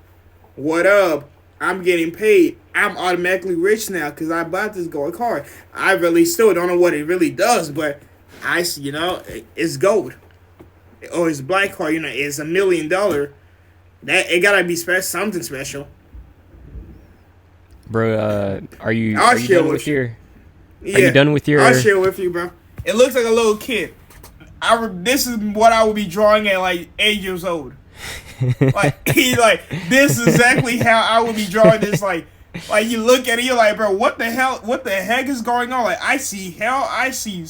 what up? I'm getting paid. I'm automatically rich now because I bought this gold card." I really still don't know what it really does, but it's gold. Or it's black card, it's $1 million. That it gotta be something special.
Bro, are you done with your?
Yeah,
are you done with your?
I'll share with you, bro. It looks like a little kid. This is what I would be drawing at like 8 years old. This is exactly how I would be drawing this. Like you look at it, you're like, bro, what the hell? What the heck is going on? Like, I see hell. I see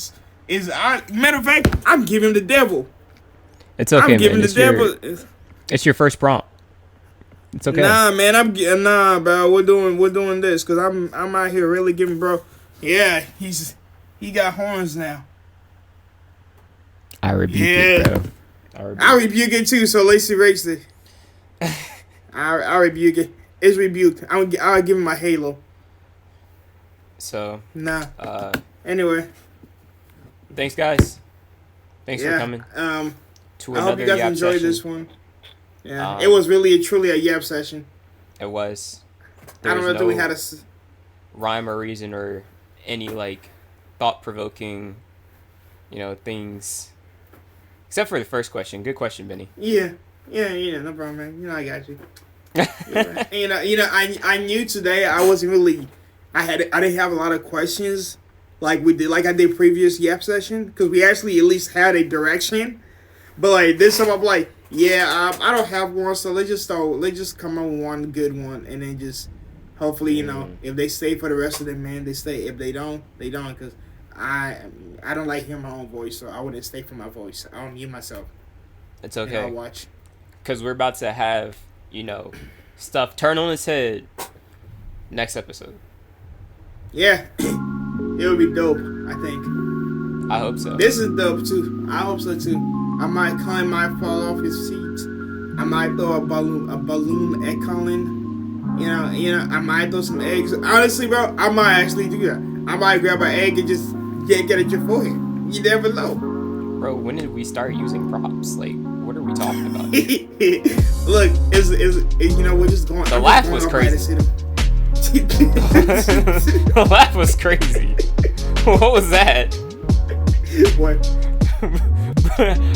matter of fact, I'm giving the devil.
It's okay,
I'm giving
man.
The devil.
It's your first prompt. It's okay.
Nah, man. Bro. We're doing this because I'm out here really giving, bro. Yeah, he got horns now.
I rebuke it, bro.
I rebuke it too. So Lacey rates it. I rebuke it. It's rebuked. I'll give him my halo.
So.
Nah. Anyway.
Thanks, guys. Thanks for coming.
I hope you guys enjoyed this one. Yeah, it was truly a yap session.
It was.
I don't know if we had a
rhyme or reason or any thought-provoking, things. Except for the first question. Good question, Benny.
Yeah, no problem, man. I got you. And, I knew today I wasn't really. I didn't have a lot of questions like I did previous yap session because we actually at least had a direction. But this time I'm like, I don't have one, so let's just come up with one good one, and then just hopefully if they stay for the rest of them, man, they stay. If they don't, they don't, because I don't like hearing my own voice, so I wouldn't stay for my voice. I don't mute myself.
It's okay.
I'll watch.
Because we're about to have stuff turn on its head next episode.
Yeah, it would be dope. I think.
I hope so.
This is dope too. I hope so too. Kollin might fall off his seat. I might throw a balloon at Kollin. I might throw some eggs. Honestly, bro, I might actually do that. I might grab an egg and just get at your forehead. You never know.
Bro, when did we start using props? Like, what are we talking about?
Look, we're just going.
The laugh was crazy. The laugh was crazy. What was that?
What?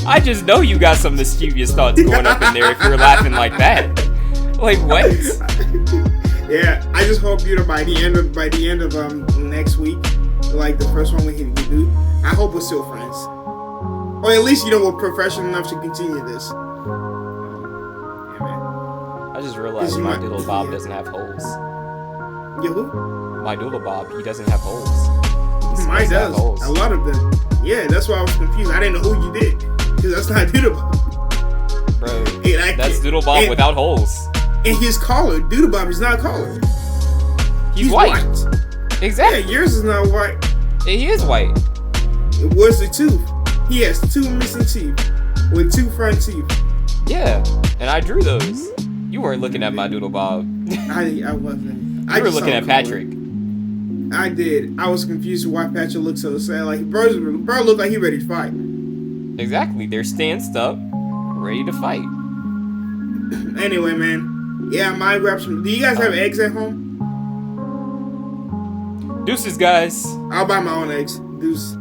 I just know you got some mischievous thoughts going up in there if you're laughing like that. Like, what?
Yeah, I just hope by the end of next week, like the first one we do, I hope we're still friends, or at least we're professional enough to continue this. Yeah, man.
I just realized my DOODLEBOB doesn't have holes.
Yeah, who?
My DOODLEBOB, he doesn't have holes.
Mine does. A lot of them. Yeah, that's why I was confused. I didn't know who you did, because that's not DOODLEBOB.
Bro, that's DOODLEBOB without holes.
And his collar, DOODLEBOB is not collar.
He's white. Exactly.
Yeah, yours is not white.
He is white.
Where's the tooth? He has 2 missing teeth with 2 front teeth.
Yeah, and I drew those. You weren't looking at my DOODLEBOB.
I wasn't.
You were looking at Patrick.
I did. I was confused why Patrick looked so sad. Like, bro looked like he ready to fight.
Exactly. They're stanced up, ready to fight.
Anyway, man. Yeah, I might grab some. Do you guys have eggs at home?
Deuces, guys.
I'll buy my own eggs. Deuce.